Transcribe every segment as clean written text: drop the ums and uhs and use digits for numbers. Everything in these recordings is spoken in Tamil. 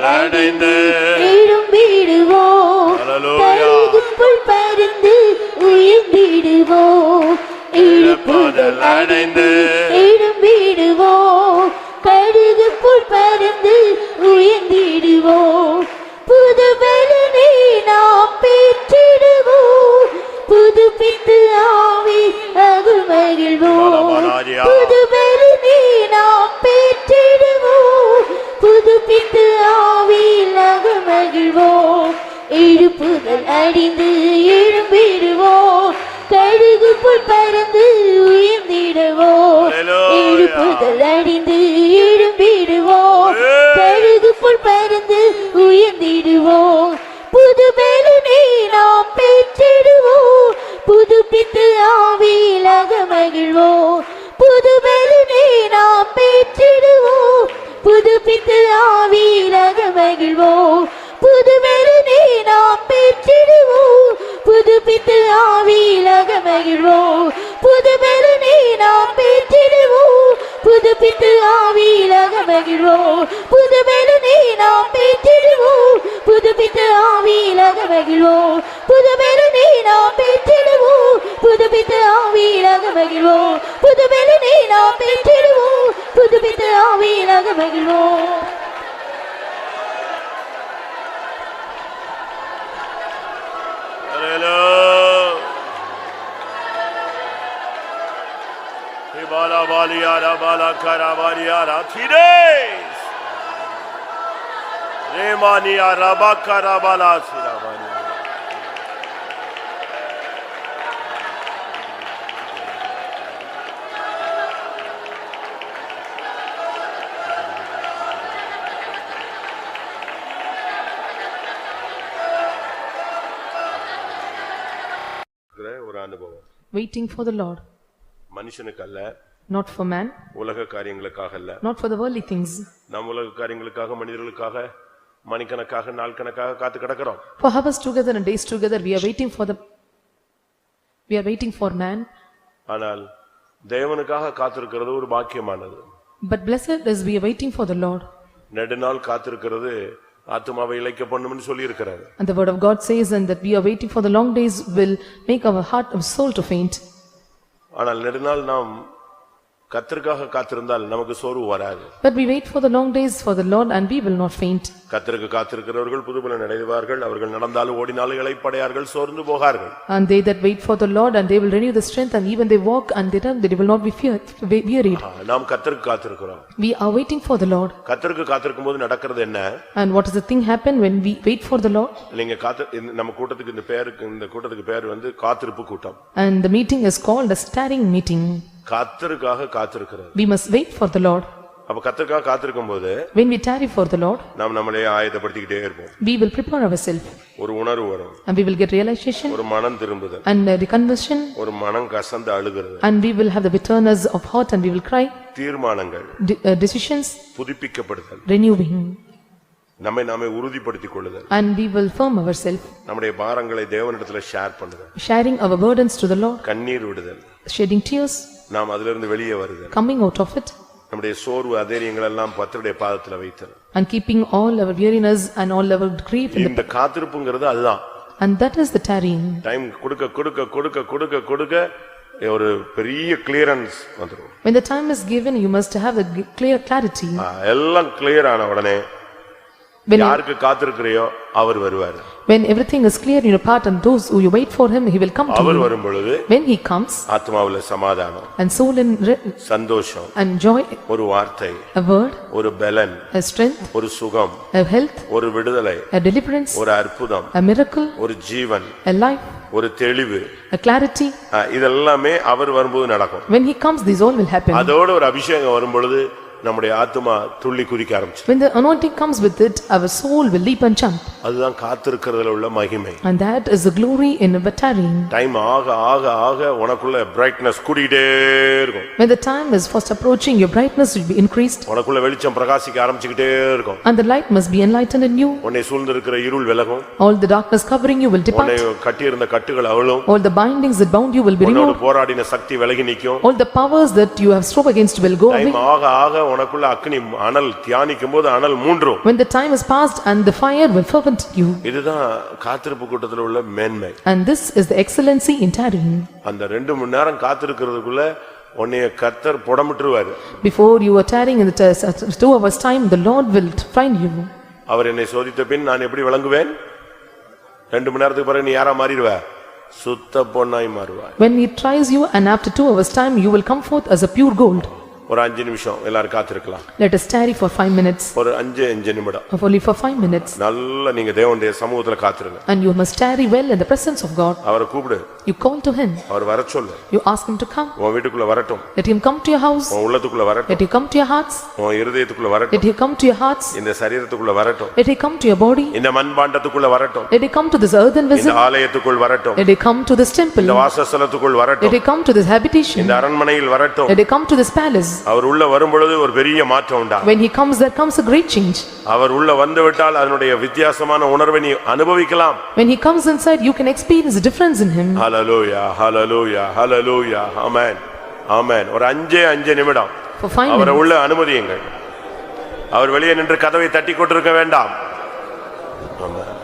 புதல் அடைந்து எழும்பிடுவோம். கழுகுக்குள் பருந்து உயர்ந்திடுவோம். புதல் அடைந்து எழும்பிடுவோம். கழுகுக்குள் பருந்து உயர்ந்திடுவோம். புது பலனை நாம் பெற்றிடுவோம். புதுப்பித்து ஆவி அது மகிழ்வோம். புது பலனை நாம் பெற்றிடுவோம். புதுப்பித்து ஆவியில் அது மகிழ்வோம். எழுப்புதல் அடைந்து எழும்பிடுவோம். கழுகுக்குள் பறந்து உயர்ந்திடுவோம். எழுப்புதல் அடைந்து எழும்பிடுவோம். கழுகுக்குள் பறந்து உயர்ந்திடுவோம். புது பலனை நாம் பெற்றிடுவோம். புதுப்பித்து ஆவியில் அது மகிழ்வோம். புது பலனை நாம் பெற்றிடுவோம். புதுப்பித்து ஆவியில் அது மகிழ்வோம். புது பலனை நாம் பெற்றிடுவோம். புதுப்பித்து ஆவியில் அது மகிழ்வோம். புது பலனை நாம் பெற்றிடுவோம். புதுப்பித்து ஆவியில் அது மகிழ்வோம். புது பலனை நாம் பெற்றிடுவோம். புதுப்பித்து ஆவியில் அது மகிழ்வோம். புது பலனை நாம் பெற்றிடுவோம். புதுப்பித்து ஆவியில் அது மகிழ்வோம். புது பலனை நாம் பெற்றிடுவோம். புதுப்பித்து ஆவியில் அது மகிழ்வோம். Bala baliara bala karabaliara tires remania rabakara bala sirabani ஒரு அனுபவம். Waiting for the Lord. மனுஷனுக்கு அல்ல, not for man, உலக காரியங்களுக்காக அல்ல, not for the worldly things. நாம் உலக காரியங்களுக்காக மனிதர்களுக்காக மணிக்கணக்காக நாள் கணக்காக காத்து கிடக்கிறோம். For hours together and days together we are waiting for man. ஆனால் தேவனுக்காக காத்திருக்கிறது ஒரு பாக்கியமானது. But blessed is we are waiting for the Lord. நெடுநாள் காத்திருக்கிறது ஆத்துமாவை இளைக்க பண்ணும்னு சொல்லி இருக்கிறார். And the word of God says and that we are waiting for the long days will make our heart and soul to faint. ஆனால் நெடுநாள் நாம் கர்த்தருக்காக காத்திருந்தால் நமக்கு சோர்வு வராது. But we wait for the long days for the Lord and we will not faint. கர்த்தருக்கு காத்திருக்கிறவர்கள் புதுபலன் அடைவார்கள். அவர்கள் நடந்தாலும் ஓடினாலும் இளைப்படையார்கள், சோர்ந்து போகார்கள். And they that wait for the Lord and they will renew the strength, and even they walk and they run, they will not be wearied. நாம் கர்த்தருக்கு காத்திருக்கிறோம். We are waiting for the Lord. கர்த்தருக்கு காத்திருக்கும்போது நடக்கிறது என்ன? And what is the thing happen when we wait for the Lord? நீங்க நம்ம கூட்டத்துக்கு இந்த கூட்டத்துக்கு பேர் வந்து காத்திருப்பு கூட்டம். And the meeting is called a staring meeting. கர்த்தருக்காக காத்திருக்கிறது. We must wait for the Lord. அப்ப கர்த்தருக்காக காத்திருக்கும்போது when we tarry for the Lord, நாம் நம்மளே ஆயத்தப்படுத்திக்கிட்டே இருப்போம். we will prepare ourselves. ஒரு உணர்வு வரும். And we will get realization. ஒரு மனம் திரும்புதல். And the conversion. ஒரு மனம் கசந்து அழுகிறது. And we will have the bitterness of heart and we will cry. தீர்மானங்கள். Decisions. புதுப்பிக்கப்படுதல். Renewing. நம்மை நாமே உறுதிப்படுத்திக் கொள்ளுதல். And we will firm ourselves. நம்முடைய பாரங்களை தேவனிடத்தில் share பண்ணுதல். Sharing our burdens to the Lord. கண்ணீர் விடுதல். Shedding tears. நாம் அதிலிருந்து வெளியே வருதல். Coming out of it. நம்முடைய சோர்வு அதேரியங்கள் எல்லாம் கர்த்தருடைய பாதத்தில் வைத்தல். And keeping all our weariness and all our grief in இந்த காத்திருப்புங்கிறது அதுதான். And that is the tarrying. Time கொடுக்க ஒரு பெரிய கிளியரன்ஸ் வந்துரும். When the time is given you must have a clear clarity. எல்லாம் கிளியர் ஆன உடனே யாருக்கு காத்திருக்கிறையோ அவர் வருவார். When everything is clear in your part and those who you wait for him, he will come to you. அவர் வரும் பொழுது when he comes, ஆத்மாவிலே சமாதானம், and soul in சந்தோஷம், and joy, ஒரு வார்த்தை, a word, ஒரு பலன், a strength, ஒரு சுகம், a health, ஒரு விடுதலை, a deliverance, ஒரு அற்புதம், a miracle, ஒரு ஜீவன், a life, ஒரு தெளிவு, a clarity. இதெல்லாம் அவர் வரும்போது நடக்கும். When he comes these all will happen. அதோட ஒரு அபிஷேகம் வரும் பொழுது நம்முடைய ஆத்துமா துள்ளி குதிக்க ஆரம்பிச்சு. When the anointing comes with it, our soul will leap and jump. அதுதான் காத்திருக்கிறதுல உள்ள மகிமை. And that is the glory in the tarrying. Time ஆக ஆக ஆக உனக்குள்ள பிரைட்னஸ் கூடிட்டே இருக்கும். When the time is fast approaching, your brightness will be increased. உனக்குள்ள வெளிச்சம் பிரகாசிக்க ஆரம்பிச்சிட்டே இருக்கும். And the light must be enlightened in you. உன்னை சூழ்ந்திருக்கிற இருள் விலகும். All the darkness covering you will depart. உன்னை கட்டியிருந்த கட்டுகள் அகலும். All the bindings that bound you will be உன்னோடு removed. போராடின சக்தி விலகி நிக்கும். All the powers that you have strove against will go away. Time ஆக ஆக உனக்குள்ள அக்னி அனல் தியானிக்கும்போது அனல் மூன்றும். When the time is past and the fire will fervent you. இதுதான் காத்திருப்பு கூட்டத்துல உள்ள மேன்மை. And this is the excellency in tarrying. அந்த 2 மணி நேரம் காத்திருக்கிறதுக்குள்ள உன்னைய கர்த்தர் புடமிட்டுருவாரு. Before you are tarrying in the 2 hours time, the Lord will find you. அவர் என்னை சோதித்த பின் நான் எப்படி விளங்குவேன்? 2 மணி நேரத்துக்கு பிறகு நீ யாரா மாறிடுவ? சுத்த பொன்னாய் மாறுவாய். When he tries you and after 2 hours time, you will come forth as a pure gold. ஒரு 5 நிமிஷம் எல்லாரும் காத்திருக்கலாம். Let us tarry for 5 minutes. ஒரு 5 நிமிடம். Only for 5 minutes. நல்ல நீங்க தேவனுடைய சமூகத்துல காத்திருங்க. And you must tarry well in the presence of God. அவரை கூப்பிடு. You call to him. அவர் வர சொல்லு. You ask him to come. உன் வீட்டுக்குள்ள வரட்டும். Let him come to your house. உன் உள்ளத்துக்குள்ள வரட்டும். Let him come to your hearts. உன் இருதயத்துக்குள்ள Let வரட்டும். him come to your hearts. இந்த சரீரத்துக்குள்ள வரட்டும். Let him come to your body. இந்த மண்பாண்டத்துக்குள்ள வரட்டும். Let him come to this earthen இந்த vessel. ஆலயத்துக்குள் வரட்டும். Let him come to this temple. இந்த வாசஸ்தலத்துக்குள் Let வரட்டும். him come to this habitation. இந்த அரண்மனையில் வரட்டும். Let him come to this palace. அவர் உள்ள வரும்பொழுது ஒரு பெரிய மாற்றம் உண்டாகும். When he comes, there comes a great change. அவர் உள்ள வந்துவிட்டால் அதனுடைய வித்தியாசமான உணர்வை நீ அனுபவிக்கலாம். When he comes inside, you can experience the difference in him. ஹல்லேலூயா ஹல்லேலூயா ஹல்லேலூயா ஆமென் ஆமென். ஒரு 5 நிமிடம் For 5 அவரை minutes. உள்ள அனுமதியுங்கள். அவர் வெளியே நின்று கதவை தட்டி கொண்டிருக்க வேண்டாம். ஆமென்.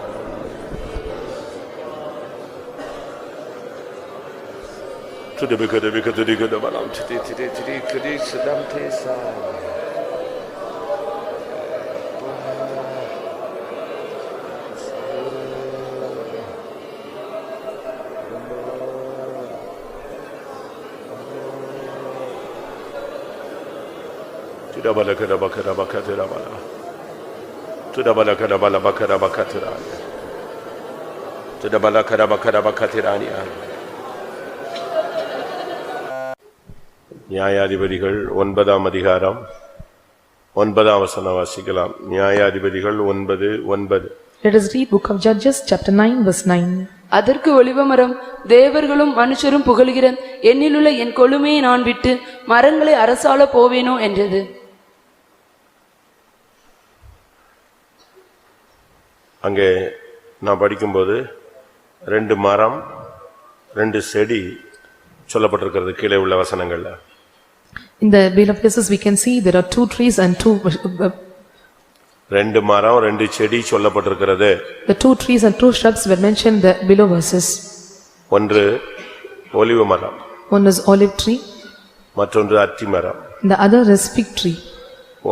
நியாயாதிபதிகள் 9ஆம் அதிகாரம் 9ஆம் வசனம் வாசிக்கலாம். நியாயாதிபதிகள் 9:9. Let us read book of Judges chapter 9 verse 9. அதற்கு ஒலிவமரம், தேவர்களும் மனுஷரும் புகழுகிற என்னிலுள்ள என் கொழுமையை நான் விட்டு மரங்களை அரசாள போவேனோ என்றது. அங்கே நான் படிக்கும்போது 2 மரம் 2 செடி சொல்லப்பட்டிருக்கிறது கீழே உள்ள வசனங்கள்ல. In the below places we can see there are 2 trees and 2 2 மரம் 2 செடி சொல்லப்பட்டிருக்கிறது. the 2 trees and 2 shrubs were mentioned the below verses. ஒன்று ஒலிவ மரம். One is olive tree. மற்றொன்று அத்தி மரம். The other is fig tree.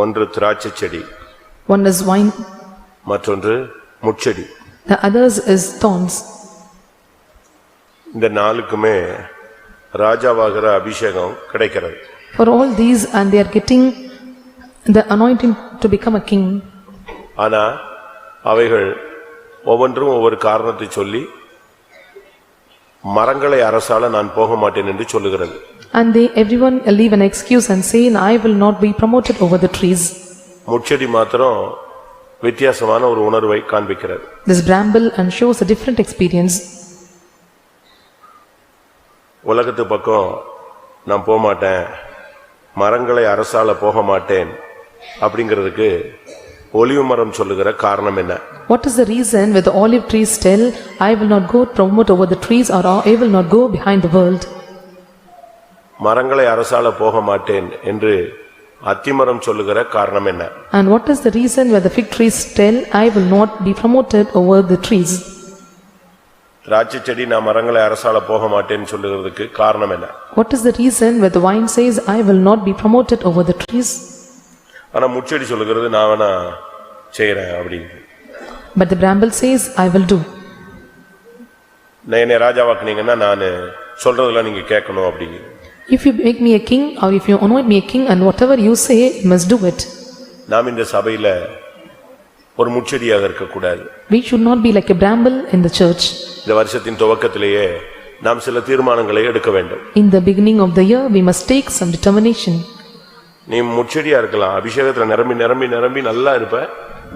ஒன்று திராட்சை செடி. One is vine. மற்றொன்று முட்செடி. The others is thorns. இந்த நாளுக்குமே ராஜாவாகிற அபிஷேகம் கிடைக்கிறது. For all these and they are getting the anointing to become a king. ஆனா அவைகள் ஒவ்வொன்றும் ஒவ்வொரு காரணத்தை சொல்லி மரங்களை அரசாள நான் போக மாட்டேன் என்று சொல்லுகிறது. And they everyone leave an excuse and say I will not be promoted over the trees. முட்செடி மாத்திரம் வித்தியாசமான ஒரு உணர்வை காண்பிக்கிறது. This bramble and shows a different experience. உலகத்து பக்கம் நான் போக மாட்டேன், மரங்களை அரசாள போக மாட்டேன் அப்படிங்கிறதுக்கு ஒலிவ மரம் சொல்லுகிற காரணம் என்ன? What is the reason where the olive trees tell I will not go promote over the trees or I will not go behind the world? மரங்களை அரசாள போக மாட்டேன் என்று அத்திமரம் சொல்லுகிற காரணம் என்ன? And what is the reason where the fig trees tell I will not be promoted over the trees? திராட்சை செடி நான் மரங்களை அரசாள போக மாட்டேன்னு சொல்லுகிறதுக்கு காரணம் என்ன? What is the reason where the vine says I will not be promoted over the trees? ஆனா முட்செடி சொல்லுகிறது நான் வேணா செய்யறேன் அப்படின்னு. But the bramble says I will do. என்னை ராஜாவாக்குனீங்கன்னா நான் சொல்றதெல்லாம் நீங்க கேட்கணும் அப்படின்னு. If you make me a king or if you anoint me a king and whatever you say you must do it. நாம் இந்த சபையில ஒரு முட்செடியாக இருக்க கூடாது. We should not be like a bramble in the church. இந்த வருஷத்தின் துவக்கத்திலேயே நாம் சில தீர்மானங்களை எடுக்க வேண்டும். In the beginning of the year we must take some determination. நீ முட்செடியா இருக்கலாம், அபிஷேகத்துல நிரம்பி நிரம்பி நிரம்பி நல்லா இருப்ப.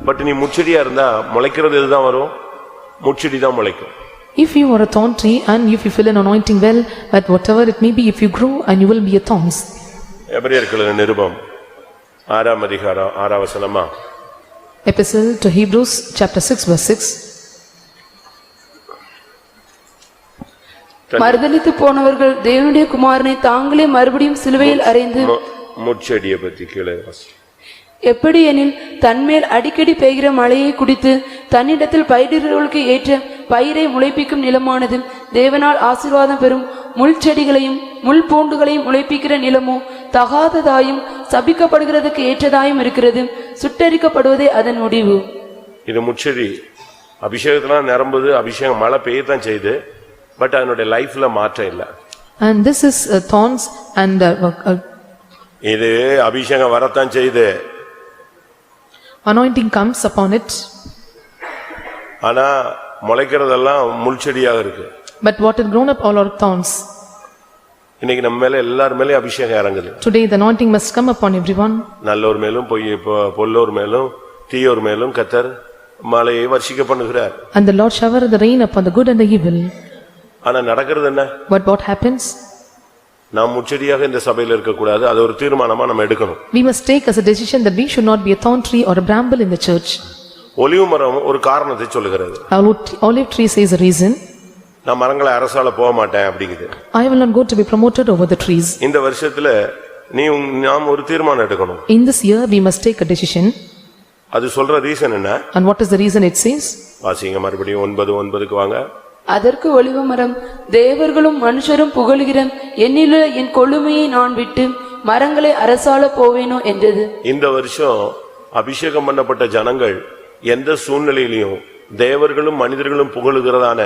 பட் நீ முச்செடியா இருந்தா முளைக்கிறது எதுதான் வரும்? முச்செடி தான் முளைக்கும். If you are a thorn tree and if you fill an anointing well, but whatever it may be, if you grow and you will be a thorns. எபிரேயர்களுக்கு நிருபம் 6ஆம் அதிகாரம் 6ஆம் வசனமா? Epistle to Hebrews chapter 6 verse 6. மறுதலித்து போனவர்கள் தேவனுடைய குமாரனை தாங்களே மறுபடியும் சிலுவையில் அறைந்து முச்செடியை பத்தி கீழே வாசி. எப்படி எனில் தன்மேல் அடிக்கடி பெய்கிற மழையை குடித்து தன்னிடத்தில் பயிரிடுவர்களுக்கு ஏற்ற பயிரை முளைப்பிக்கும் நிலமானது தேவனால் ஆசீர்வாதம் பெறும் முள் செடிகளையும் முள் பூண்டுகளையும் முளைப்பிக்கிற நிலமோ தகாததாயும் சபிக்கப்படுகிறதுக்கு ஏற்றதாயும் இருக்கிறது. சுட்டரிக்கப்படுவதே அதன் முடிவு. இது முச்செடி அபிஷேகத்திலாம் நிரம்புது, அபிஷேகம் மழை பெய்யத்தான் செய்யுது, பட் அதனுடைய லைஃப்ல மாற்றம் இல்லை. And this is thorns and இது அபிஷேகம் வரத்தான் செய்யுது, anointing comes upon it, ஆனா முளைக்கிறதெல்லாம் முள் செடியாக இருக்கு. but what is grown up all are thorns. இன்னைக்கு நம்ம மேல எல்லார் மேலயும் அபிஷேகம் இறங்குது. Today the anointing must come upon everyone. நல்லோர் மேலும் பொல்லோர் மேலும் தீயோர் மேலும் கர்த்தர் மழையை வர்ஷிக்க பண்ணுகிறார். And the Lord shower the rain upon the good and the evil. ஆனா நடக்கிறது என்ன? But what happens? நாம் முச்செடியாக இந்த சபையில் இருக்கக்கூடாது, அது ஒரு தீர்மானமா நம்ம எடுக்கணும். We must take as a decision that we should not be a thorn tree or a bramble in the church. ஒலிவ மரம் ஒரு காரணத்தை சொல்லுகிறது. Olive tree says a reason. நான் மரங்களை அரசால போக மாட்டேன் அப்படிங்குது. I will not go to be promoted over the trees. இந்த வருஷத்துல நாம் ஒரு தீர்மானம் எடுக்கணும். In this year we must take a decision. அது சொல்ற ரீசன் என்ன? And what is the reason it says? வாசிங்க மறுபடியும் 9:9க்கு வாங்க. அதற்கு ஒலிவமரம் தேவர்களும் மனுஷரும் புகழுகிற என்னிலுள்ள என் கொழுமையை நான் விட்டு மரங்களை அரசால போவேனோ என்றது. இந்த வருஷம் அபிஷேகம் பண்ணப்பட்ட ஜனங்கள் எந்த சூழ்நிலையிலும் தேவர்களும் மனிதர்களும் புகழுகிறதான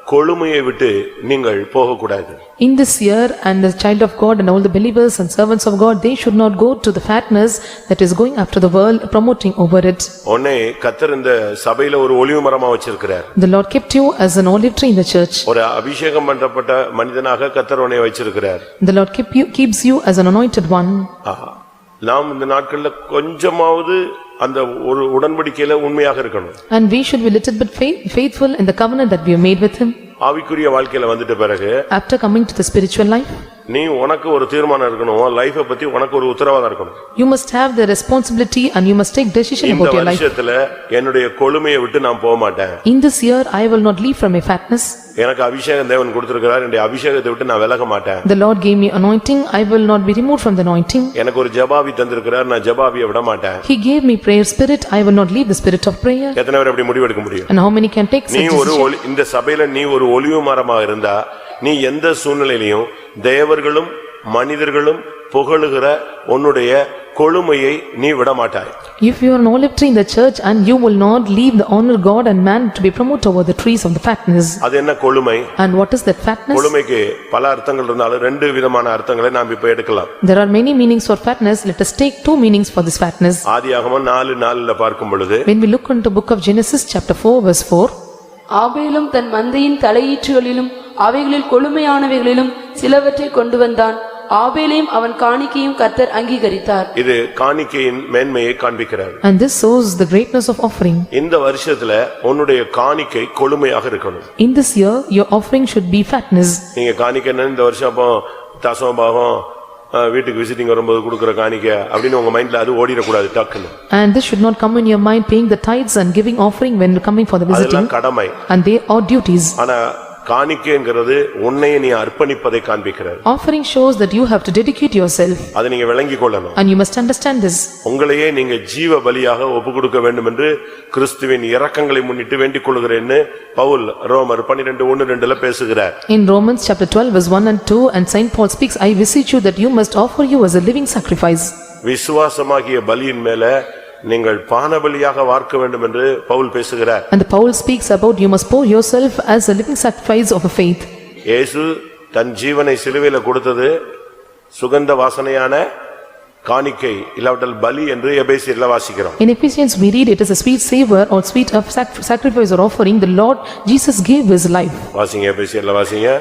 கொழுமையை விட்டு நீங்கள் போகக்கூடாது. In this year and the child of God and all the believers and servants of God, they should not go to the fatness that is going after the world, promoting over it. ஒண்ணே கர்த்தர் இந்த சபையில ஒரு ஒலிவ மரமா வச்சிருக்கிறார். The Lord kept you as an olive tree in the church. ஒரு அபிஷேகம் பண்ணப்பட்ட மனிதனாக கர்த்தர் உன்னை வச்சிருக்கிறார். The Lord keeps you as an anointed one. நாம் இந்த நாட்கள்ல கொஞ்சமாவது அந்த ஒரு உடன்படிக்கையில உண்மையாக இருக்கணும். And we should be little bit faithful in the covenant that we have made with him. ஆவிக்குரிய வாழ்க்கையில வந்துட்ட பிறகு after coming to the spiritual life, நீ உனக்கு ஒரு தீர்மானம் இருக்கணும், லைஃபை பத்தி உனக்கு ஒரு உத்தரவாதம் இருக்கணும். You must have the responsibility and you must take decision about your life. இந்த வருஷத்துல என்னுடைய கொழுமையை விட்டு நான் போக மாட்டேன். In this year I will not leave from my fatness. எனக்கு அபிஷேகம் தேவன் கொடுத்திருக்கிறார், என்னுடைய அபிஷேகத்தை விட்டு நான் விலக மாட்டேன். The Lord gave me anointing, I will not be removed from the anointing. எனக்கு ஒரு ஜெபாவி தந்திருக்கிறார், நான் ஜெபாவியை விட மாட்டேன். He gave me prayer spirit, I will not leave the spirit of prayer. எத்தனை பேர் அப்படி முடிவு எடுக்க முடியும்? And how many can take such decision? இந்த சபையில நீ ஒரு ஒலிவ மரமாக இருந்தா நீ எந்த சூழ்நிலையிலும் தேவர்களும் மனிதர்களும் புகழுகிற உன்னுடைய கொழுமையை நீ விட மாட்டாய். If you are an olive tree in the church and you will not leave the honor God and man to be promoted over the trees of the fatness. அது என்ன கொழுமை? And what is that fatness? கொழுமைக்கு பல அர்த்தங்கள் இருந்தாலும் ரெண்டு விதமான அர்த்தங்களை நாம் இப்ப எடுக்கலாம். There are many meanings for fatness, let us take two meanings for this fatness. ஆதியாகமம் 4:4 பார்க்கும் பொழுது, when we look into book of Genesis chapter 4 verse 4, ஆபேலும் தன் மந்தையின் தலையீற்றுகளிலும் அவைகளில் கொழுமையானவைகளிலும் சிலவற்றை கொண்டு வந்தான். ஆபேலையும் அவன் காணிக்கையும் கர்த்தர் அங்கீகரித்தார். இது காணிக்கையின் மேன்மையை காண்பிக்கிறார். And this shows the greatness of offering. இந்த வருஷத்துல உன்னுடைய காணிக்கை கொழுமையாக இருக்கணும். In this year your offering should be fatness. நீங்க காணிக்கைன்னு இந்த வருஷம் அப்போ தசமபாகம் வீட்டுக்கு விசிட்டிங் வரும்போது கொடுக்கிற காணிக்க அப்படின்னு உங்க மைண்ட்ல அது ஓடிடக்கூடாது டக்குன்னு. And this should not come in your mind, paying the tithes and giving offering when coming for the visiting. அதெல்லாம் கடமை. And they are duties. ஆனா காணிக்கைங்கிறது உன்னை நீ அர்ப்பணிப்பதை காண்பிக்கிறது. Offering shows that you have to dedicate yourself. அதை நீங்க விளங்கிக் கொள்ளணும். And you must understand this. உங்களையே நீங்க ஜீவ பலியாக ஒப்புக்கொடுக்க வேண்டும் என்று கிறிஸ்துவின் இரக்கங்களை முன்னிட்டு வேண்டிக் கொள்கிறேன்னு பவுல் ரோமர் 12:1-2 பேசுகிறார். In Romans chapter 12 verse 1 and 2, and Saint Paul speaks, I beseech you that you must offer you as a living sacrifice. விசுவாசமாகிய பலியின் மேல நீங்கள் பானபலியாக வார்க்க வேண்டும் என்று பவுல் பேசுகிறார். And the Paul speaks about you must pour yourself as a living sacrifice of a faith. இயேசு தன் ஜீவனை சிலுவையில கொடுத்தது சுகந்த வாசனையான காணிக்கை இல்லாவிட்டால் பலி என்று எபேசியர்ல வாசிக்கிறோம். In Ephesians we read it is a sweet savor or sweet of sacrifice or offering the Lord Jesus gave his life. வாசிங்க எபேசியர்ல வாசிங்க.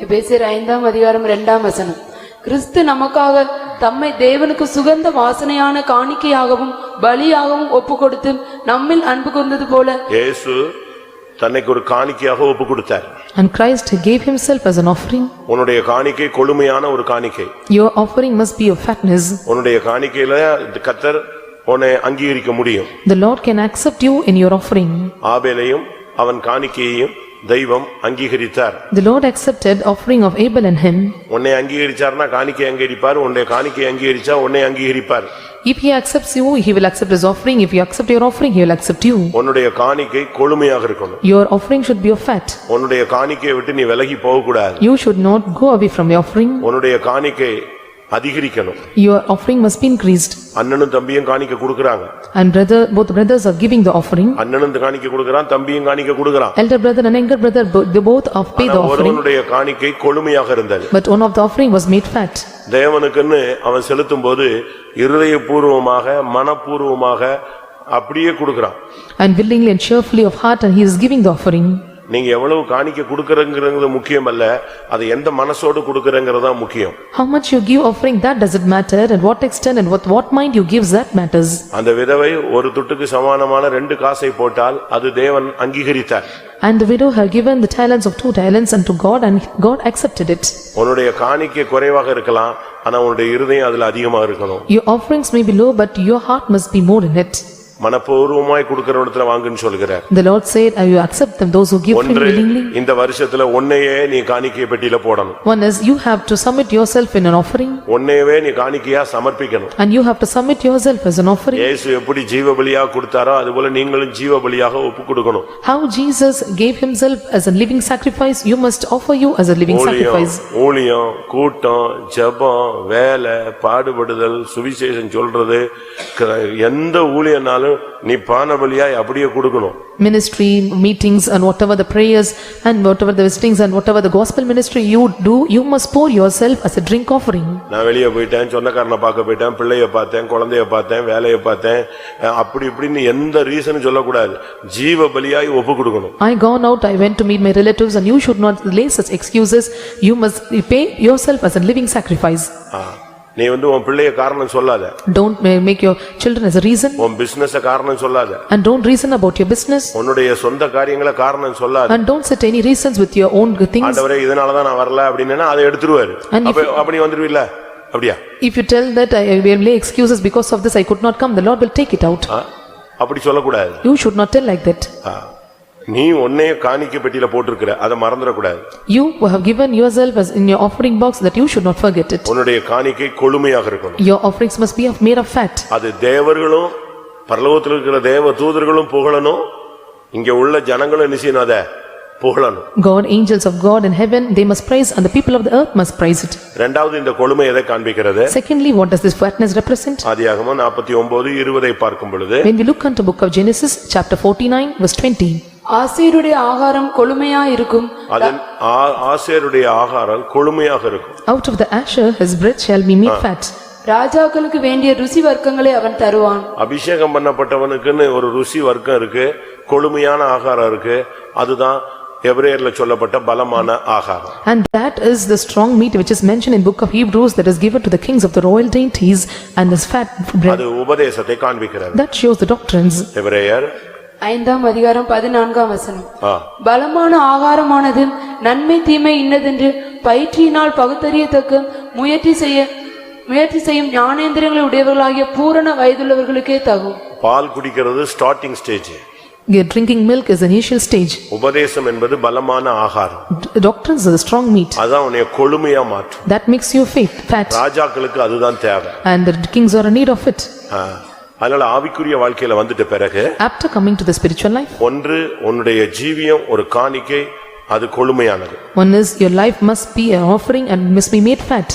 எபேசியர் 5:2 கிறிஸ்து நமக்காக தம்மை தேவனுக்கு சுகந்த வாசனையான காணிக்கையாகவும் பலியாகவும் ஒப்பு கொடுத்து நம்மில் அன்பு கூர்ந்தது போல இயேசு தன்னைக்கு ஒரு காணிக்கையாக ஒப்பு கொடுத்தார். And Christ gave himself as an offering. உன்னுடைய காணிக்கை கொழுமையான ஒரு காணிக்கை. Your offering must be of fatness. உன்னுடைய காணிக்கையில கர்த்தர் உன்னை அங்கீகரிக்க முடியும். The Lord can accept you in your offering. ஆபேலையும் அவன் காணிக்கையையும் தெய்வம் அங்கீகரித்தார். The Lord accepted offering of Abel and him. உன்னை அங்கீகரிச்சார்னா காணிக்கை அங்கீகரிப்பார். உன்னுடைய காணிக்கை அங்கீகரிச்சா உன்னை அங்கீகரிப்பார். If he accepts you, he will accept his offering. If you accept your offering, he will accept you. உன்னுடைய காணிக்கை கொழுமையாக இருக்கணும். Your offering should be of fat. உன்னுடைய காணிக்கையை விட்டு நீ விலகி போக கூடாது. You should not go away from your offering. உன்னுடைய காணிக்கை அதிகரிக்கணும். Your offering must be increased. அண்ணனும் தம்பியும் காணிக்கை கொடுக்கறாங்க. And both brothers are giving the offering. அண்ணனும் காணிக்கை கொடுக்கறான், தம்பியும் காணிக்கை கொடுக்கறான். Elder brother and younger brother, they both have paid the offering. ஒருவனுடைய காணிக்கை கொழுமையாக இருந்தது. But one of the offering was made fat. தேவனுக்குன்னு அவன் செலுத்தும்போது இருதயபூர்வமாக மனப்பூர்வமாக அப்படியே கொடுக்கறான். And willingly and cheerfully of heart, and he is giving the offering. நீங்க எவ்வளவு காணிக்கை கொடுக்கறங்கிறது முக்கியம் அல்ல, அது எந்த மனசோடு கொடுக்கறங்கிறது தான் முக்கியம். How much you give offering, that doesn't matter, and what extent and what mind you gives, that matters. அந்த விதவை ஒரு துட்டுக்கு சமானமான 2 காசை போட்டால் அது தேவன் அங்கீகரித்தார். And the widow had given the talents of 2 talents unto God, and God accepted it. உன்னுடைய காணிக்கை குறைவாக இருக்கலாம், ஆனா உன்னுடைய இருதயம் அதுல அதிகமா இருக்கணும். Your offerings may be low, but your heart must be more in it. மனப்பூர்வமாய் கொடுக்கிற இடத்துல வாங்குன்னு சொல்கிறார். The Lord said, I will accept them, those who give freely willingly. இந்த வருஷத்துல உன்னையே நீ காணிக்கை பெட்டியில போடணும். One is, you have to submit yourself in an offering. உன்னையவே நீ காணிக்கையா சமர்ப்பிக்கணும். And you have to submit yourself as an offering. இயேசு எப்படி ஜீவபலியாக கொடுத்தாரோ அதுபோல நீங்களும் ஜீவபலியாக ஒப்பு கொடுக்கணும். How Jesus gave himself as a living sacrifice, you must offer you as a living sacrifice. ஊழியம், கூட்டம், ஜெபம், வேலை, பாடுபடுதல், சுவிசேஷம் சொல்றது, எந்த ஊழியனாலும் நீ பானபலியாய் அப்படியே கொடுக்கணும். Ministry, meetings, and whatever the prayers and whatever the visitings and whatever the gospel ministry you do, you must pour yourself as a drink offering. நான் வெளியே போயிட்டேன், சொந்தக்காரனை பார்க்க போயிட்டேன், பிள்ளைய பார்த்தேன், குழந்தைய பார்த்தேன், வேலையை பார்த்தேன், அப்படி இப்படின்னு எந்த ரீசன் சொல்லக்கூடாது. ஜீவ பலியாய் ஒப்பு கொடுக்கணும். I gone out, I went to meet my relatives, and you should not lay such excuses. You must pay yourself as a living sacrifice. நீ உன் பிள்ளைய காரணம் சொல்லாத. Don't make your children as a reason. உன் பிசினஸ் காரணம் சொல்லாத. And don't reason about your business. உன்னுடைய சொந்த காரியங்களை காரணம் சொல்லாத. And don't set any reasons with your own things. ஆண்டவரே இதனால தான் நான் வரல அப்படினா அதை எடுத்துருவாரு. அப்ப நீ வந்துருவீல்ல? அப்படியே. If you tell that I will lay excuses because of this I could not come, the Lord will take it out. அப்படி சொல்லக்கூடாது. You should not tell like that. நீ உன்னையே காணிக்கை பெட்டியில போட்டுருக்கிற, அதை மறந்துட கூடாது. You have given yourself as in your offering box, that you should not forget it. உன்னுடைய காணிக்கை கொழுமையாக இருக்கணும். Your offerings must be made of fat. அது தேவர்களும் பரலோகத்தில் இருக்கிற தேவ தூதர்களும் புகழணும், இங்க உள்ள ஜனங்களும் என்ன செய்யணும், அதை புகழணும். God, angels of God in heaven, they must praise, and the people of the earth must praise it. இரண்டாவது இந்த கொழுமை எதை காண்பிக்கிறது? Secondly, what does this fatness represent? ஆதியாகமம் 49:20 பார்க்கும் பொழுது, When we look into book of Genesis chapter 49 verse 20, ஆசேருடைய ஆகாரம் கொழுமையா இருக்கும். அதன் ஆசேருடைய ஆகாரம் கொழுமையாக இருக்கும். Out of the Asher his bread shall be made fat. ராஜாக்களுக்கு வேண்டிய ருசி வர்க்கங்களை அவன் தருவான். அபிஷேகம் பண்ணப்பட்டவனுக்குன்னு ஒரு ருசி வர்க்கம் இருக்கு, கொழுமையான ஆகாரம் இருக்கு. அதுதான் எபிரேயர்ல சொல்லப்பட்ட பலமான ஆகாரம். And that is the strong meat which is mentioned in book of Hebrews, that is given to the kings of the royal dainties, and this fat bread. அது உபதேசத்தை காண்பிக்கிறது. That shows the doctrines. எபிரேயர் 5:14 பலமான ஆகாரமானது நன்மை தீமை இன்னதென்று பயிற்சியினால் பகுத்தறியத்தக்க முயற்சி செய்யும் ஞானேந்திரங்களை உடையவர்களாகிய பூரண வயதுள்ளவர்களுக்கே தகும். பால் குடிக்கிறது starting stage. Drinking milk is the initial stage. உபதேசம் என்பது பலமான ஆகாரம். Doctrines are the strong meat. அதான் உன்னை கொழுமையா மாற்றும். That makes you fat. ராஜாக்களுக்கு அதுதான் தேவை. And the kings are in need of it. அதனால ஆவிக்குரிய வாழ்க்கையில வந்துட்ட பிறகு, after coming to the spiritual life, ஒன்று உன்னுடைய ஜீவியம் ஒரு காணிக்கை, அது கொழுமையானது. One is your life must be an offering and must be made fat.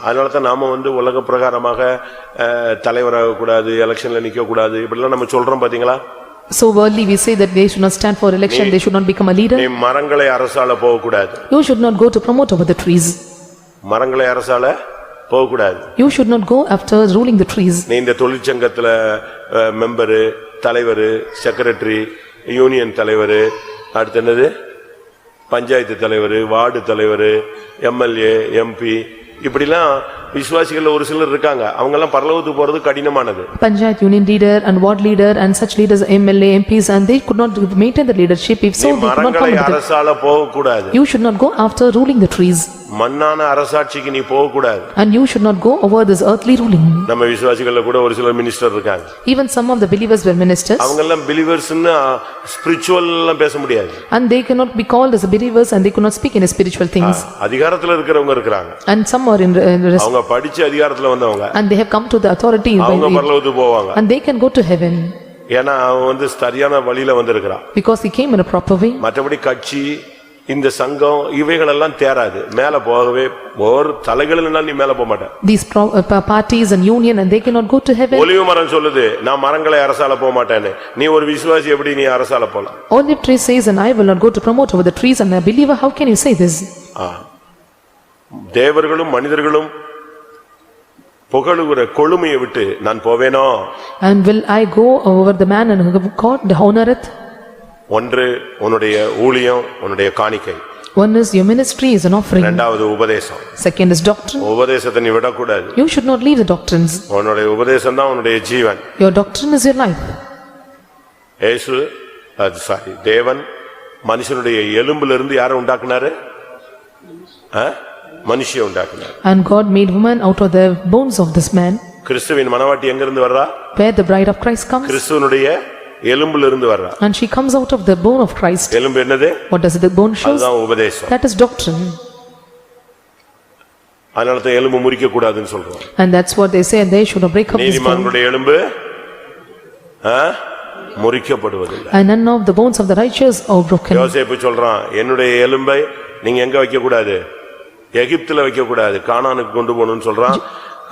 அதனால தான் நாம உலக பிரகாரமாக தலைவராக கூடாது, எலெக்ஷன்ல நிக்க கூடாது, இப்படிலாம் நம்ம சொல்றோம் பாத்தீங்களா? So worldly we say that they should not stand for election, they should not become a leader. நீ மரங்களை அரசால போக கூடாது. You should not go to promote over the trees. மரங்களை அரசால போக கூடாது. You should not go after ruling the trees. நீ இந்த தொழிற்சங்கத்துல மெம்பர், தலைவர், செக்ரட்டரி, யூனியன் தலைவர், அடுத்து என்னது பஞ்சாயத்து தலைவர், வார்டு தலைவர், எம்எல்ஏ, எம்பி, இப்படிலாம் விசுவாசிகள் ஒரு சிலர் இருக்காங்க. அவங்க எல்லாம் பரலோகத்துக்கு போறது கடினமானது. Panchayat union leader and ward leader and such leaders, MLA, MPs, and they could not maintain the leadership. If so, they could not come மரங்களை into the... அரசால போக கூடாது. You should not go after ruling the trees. மண்ணான அரசாட்சிக்கு நீ போக கூடாது. And you should not go over this earthly ruling. நம்ம விசுவாசிகள்ல கூட ஒரு சில மினிஸ்டர் இருக்காங்க. Even some of the believers were ministers. அவங்க எல்லாம் பிலீவர்ஸ்னு ஸ்பிரிச்சுவல் எல்லாம் பேச முடியாது. And they cannot be called as believers and they could not speak in spiritual things. அதிகாரத்துல இருக்கிறவங்க இருக்காங்க. And some are in அவங்க படிச்சு அதிகாரத்துல வந்தவங்க. and they have come to the authority அவங்க பரலோகத்துக்கு போவாங்க. and they can go to heaven. ஏன்னா அவன் சரியான வழியில வந்திருக்கான். Because he came in a proper way. மற்றபடி கட்சி இந்த சங்கம் இவைகள் எல்லாம் தேராது. மேல போகவே ஒரு தலைகளில் நீ மேல போக மாட்ட. These parties and union and they cannot go to heaven. ஒலிவ மரம் சொல்லுது நான் மரங்களை அரசால போக மாட்டேன்னு. நீ ஒரு விசுவாசி எப்படி நீ அரசால போலாம்? Olive tree says and I will not go to promote over the trees, and a believer how can you say this? தேவர்களும் மனிதர்களும் புகழுகிற கொழுமையை விட்டு நான் போவேனோ? And will I go over the man and God honoreth? ஒன்று உன்னுடைய ஊழியம், உன்னுடைய காணிக்கை. One is your ministry is an offering. இரண்டாவது உபதேசம். Second is doctrine. உபதேசத்தை நீ விடக்கூடாது. You should not leave the doctrines. உன்னுடைய உபதேசம் தான் உன்னுடைய ஜீவன். Your doctrine is your life. தேவன் மனுஷனுடைய எலும்பிலிருந்து இருந்து யாரை உண்டாக்குனாரு? மனுஷியை உண்டாக்குனார். And God made woman out of the bones of this man. கிறிஸ்துவின் மணவாட்டி எங்க இருந்து வர்றா? Where the bride of Christ comes. கிறிஸ்துவினுடைய எலும்பிலிருந்து இருந்து வர்றா. And she comes out of the bone of Christ. எலும்பு என்னது? What does the bone show? அதுதான் உபதேசம். That is doctrine. அதனால தான் எலும்பு முறிக்க கூடாதுன்னு சொல்றோம். And that's what they say, and they should not break up this bone. நீதிமானுடைய எலும்பு முறிக்கப்படுவதில்லை. And none of the bones of the righteous are broken. யோசேப்பு சொல்றான் என்னுடைய எலும்பை நீங்க எங்க வைக்க கூடாது? எகிப்துல வைக்க கூடாது, கானானுக்கு கொண்டு போகணும்னு சொல்றான்.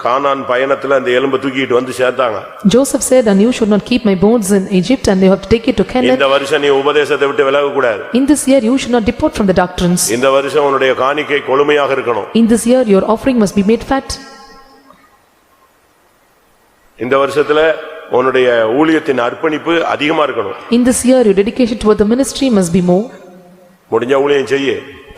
கானான் பயணத்துல அந்த எலும்பை தூக்கிட்டு வந்து சேர்த்தாங்க. Joseph said, and you should not keep my bones in Egypt, and you have to take it to Canaan. இந்த வருஷம் நீ உபதேசத்தை விட்டு விலக கூடாது. In this year you should not depart from the doctrines. இந்த வருஷம் உன்னுடைய காணிக்கை கொழுமையாக இருக்கணும். In this year your offering must be made fat. இந்த வருஷத்துல உன்னுடைய ஊழியத்தின் அர்ப்பணிப்பு அதிகமா இருக்கணும். In this year your dedication toward the ministry must be more. முடிஞ்ச ஊழியம் செய்ய.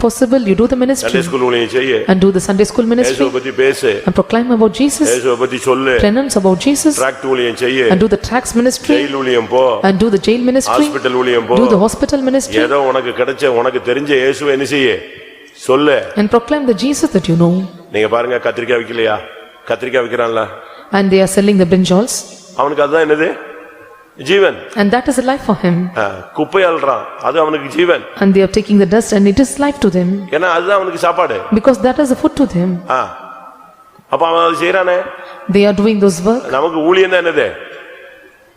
Possible you do the ministry. Sunday school ஊழியம் செய்ய. And do the Sunday school ministry. இயேசுவை பத்தி பேசு. And proclaim about Jesus. இயேசுவை பத்தி சொல்லு. Pronounce about Jesus. ட்ராக்ட் ஊழியம் செய்ய. And do the tracts ministry. Jail ஊழியம் போ. And do the jail ministry. Hospital ஊழியம் போ. Do the hospital ministry. ஏதோ உனக்கு கிடைச்ச உனக்கு தெரிஞ்ச இயேசுவை என்ன செய்ய சொல்லு. And proclaim the Jesus that you know. நீங்க பாருங்க கத்திரிக்காய் விக்கலையா? கத்திரிக்காய் விக்கிறான்ல. And they are selling the brinjals. அவனுக்கு அதுதான் என்னது? ஜீவன். And that is a life for him. குப்பை அள்ளுறான், அது அவனுக்கு ஜீவன். And they are taking the dust and it is life to them. ஏன்னா அதுதான் அவனுக்கு சாப்பாடு. Because that is the food to them. அப்ப அவன் அது செய்யறானே. They are doing those work. நமக்கு ஊழியம் தான் என்னது?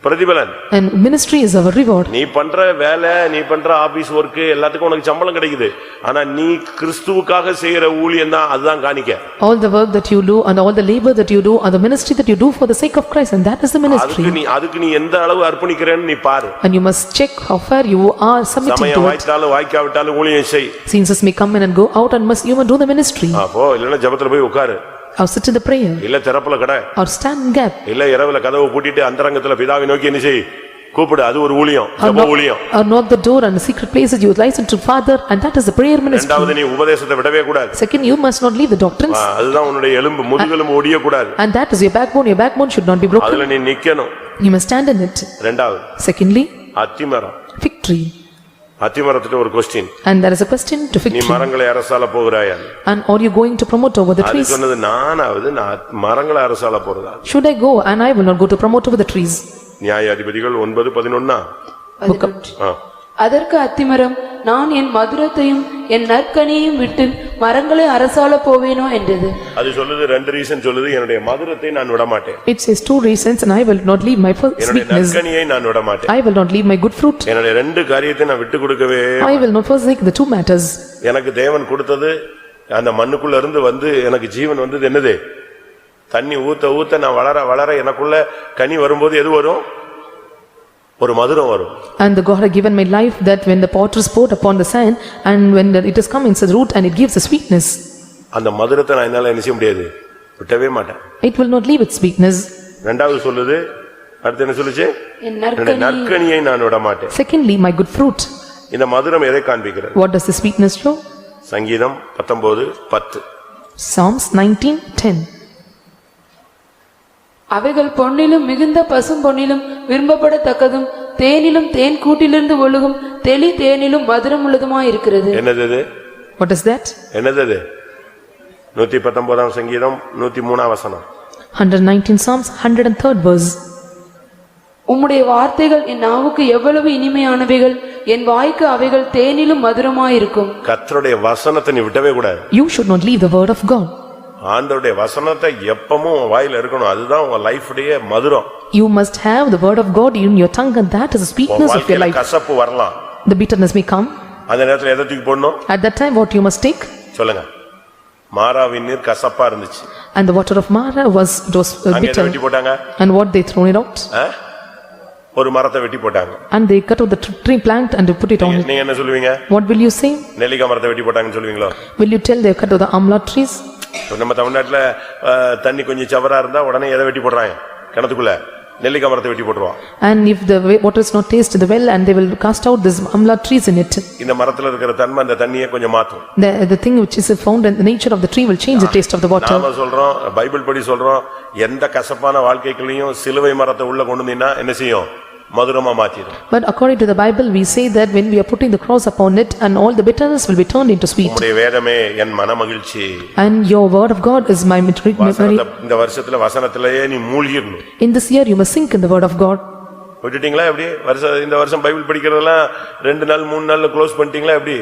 பிரதிபலன். And ministry is our reward. நீ பண்ற வேலை, நீ பண்ற ஆபீஸ் வொர்க் எல்லாத்துக்கும் உனக்கு சம்பளம் கிடைக்குது. ஆனா நீ கிறிஸ்துவுக்காக செய்யற ஊழியம் தான் அதுதான் காணிக்கை. All the work that you do and all the labor that you do and the ministry that you do for the sake of Christ, and that is the ministry. அதுக்கு நீ எந்த அளவு அர்ப்பணிக்கிறேன்னு நீ பாரு. And you must check how far you are submitting to it. சமயம் வாய்த்தாலும் வாய்க்காவிட்டாலும் ஊழியம் செய். Seances may come in and go out and must you must do the ministry. அப்போ இல்லன்னா ஜெபத்துல போய் உட்காரு. Or sit in the prayer. இல்ல தெரப்புல கடை. Or stand in gap. இல்ல இரவுல கதவை பூட்டிட்டு அந்தரங்கத்துல பிதாவை நோக்கி என்ன செய்? கூப்பிடு, அது ஒரு ஊழியம், ஜெப ஊழியம். Or knock the door and the secret places you listen to Father, and that is the prayer ministry. இரண்டாவது நீ உபதேசத்தை விடவே கூடாது. Second, you must not leave the doctrines. அதுதான் உன்னுடைய எலும்பு, முதுகெலும்பு ஒடிய கூடாது. And that is your backbone should not be broken. அதுல நீ நிக்கணும். You must stand in it. இரண்டாவது. Secondly, அத்திமரம். fig tree. அத்திமரத்துக்கு ஒரு question. And there is a question to fig நீ tree. மரங்களை அரசால போகிறாயா? And are you going to promote over the அது trees? சொன்னது நானாவது நான் மரங்களை அரசால போறதா? Should I go and I will not go to promote over the trees? நியாயாதிபதிகள் 9:11. அதற்கு அத்திமரம், நான் என் மதுரத்தையும் என் நற்கனியையும் விட்டு மரங்களை அரசால போவேனோ என்றது. அது சொல்லுது ரெண்டு ரீசன் சொல்லுது. என்னுடைய மதுரத்தை நான் விட மாட்டேன். It says two reasons, and I will not leave my என்னுடைய sweetness. நற்கனியை நான் விட மாட்டேன். I will not leave my good fruit. என்னுடைய ரெண்டு காரியத்தை நான் விட்டு கொடுக்கவே. I will not forsake the two matters. எனக்கு தேவன் கொடுத்தது அந்த மண்ணுக்குள்ள இருந்து வந்து எனக்கு ஜீவன் வந்தது என்னது? தண்ணி ஊத்த ஊத்த நான் வளர வளர எனக்குள்ள கனி வரும்போது எது வரும்? ஒரு மதுரம் வரும். And the God had given my life that when the potter poured upon the sand and when it has come into the root and it gives a sweetness. அந்த மதுரத்தை நான் என்னால என்ன செய்ய முடியாது? விட்டவே மாட்டேன். It will not leave its sweetness. இரண்டாவது சொல்லுது, அடுத்து என்ன சொல்லுச்சு? என் நற்கனியை நான் விட மாட்டேன். Secondly, my good fruit. இந்த மதுரம் எதை காண்பிக்கிறது? What does the sweetness show? சங்கீதம் 19:10. Psalms 19:10. அவைகள் பொன்னிலும் மிகுந்த பசும் பொன்னிலும் விரும்பப்படத்தக்கதும் தேனிலும் தேன் கூட்டிலிருந்து ஒழுகும் தெளி தேனிலும் மதுரம் உள்ளதுமாயிருக்கிறது. என்னது இது? What is that? என்னது இது? 119 சங்கீதம் 103 வசனம். 119 Psalms 103rd verse. உம்முடைய வார்த்தைகள் என் நாவுக்கு எவ்வளவு இனிமையானவைகள், என் வாய்க்கு அவைகள் தேனிலும் மதுரமாயிருக்கும். கர்த்தருடைய வசனத்தை நீ விட்டவே கூடாது. You should not leave the word of God. ஆண்டவருடைய வசனத்தை எப்பவும் உன் வாயில இருக்கணும். அதுதான் உங்க லைஃப்டைய மதுரம். You must have the word of God in your tongue, and that is the sweetness of your life. கசப்பு வரலாம். The bitterness may come. அந்த நேரத்துல எதை தூக்கி போடணும்? At that time what you must take? சொல்லுங்க. மாராவின் நீர் கசப்பா இருந்துச்சு. And the water of Mara was bitter. வெட்டி போட்டாங்க. And what they thrown it out? ஒரு மரத்தை வெட்டி போட்டாங்க. And they cut out the tree plant and they put it on it. நீங்க என்ன சொல்லுவீங்க? What will you say? நெல்லிக்காய் மரத்தை வெட்டி போட்டாங்கன்னு சொல்லுவீங்களோ? Will you tell they cut out the amla trees? நம்ம தமிழ்நாட்டுல தண்ணி கொஞ்சம் சவரா இருந்தா உடனே எதை வெட்டி போடுறாங்க? கிணத்துக்குள்ள நெல்லிக்காய் மரத்தை வெட்டி போடுவான். And if the water is not taste in the well, and they will cast out this amla trees in it. இந்த மரத்துல இருக்கிற தன்மை அந்த தண்ணியை கொஞ்சம் மாத்தும். The thing which is found in the nature of the tree will change the taste of the water. நாம சொல்றோம், பைபிள் படி சொல்றோம், எந்த கசப்பான வாழ்க்கைக்குள்ளேயும் சிலுவை மரத்தை உள்ள கொண்டு வந்தீங்கன்னா என்ன செய்யும்? மதுரமா மாத்திடும். But according to the Bible, we say that when we are putting the cross upon it, and all the bitterness will be turned into sweet. உம்முடைய வேதமே என் மனமகிழ்ச்சி. And your word of God is my memory. இந்த வருஷத்துல வசனத்திலேயே நீ மூழ்கிடணும். In this year you must sink in the word of God. விட்டுட்டீங்களா? எப்படி இந்த வருஷம் பைபிள் படிக்கிறதெல்லாம் 2 நாள் 3 நாள்ல க்ளோஸ் பண்ணிட்டீங்களா? எப்படி?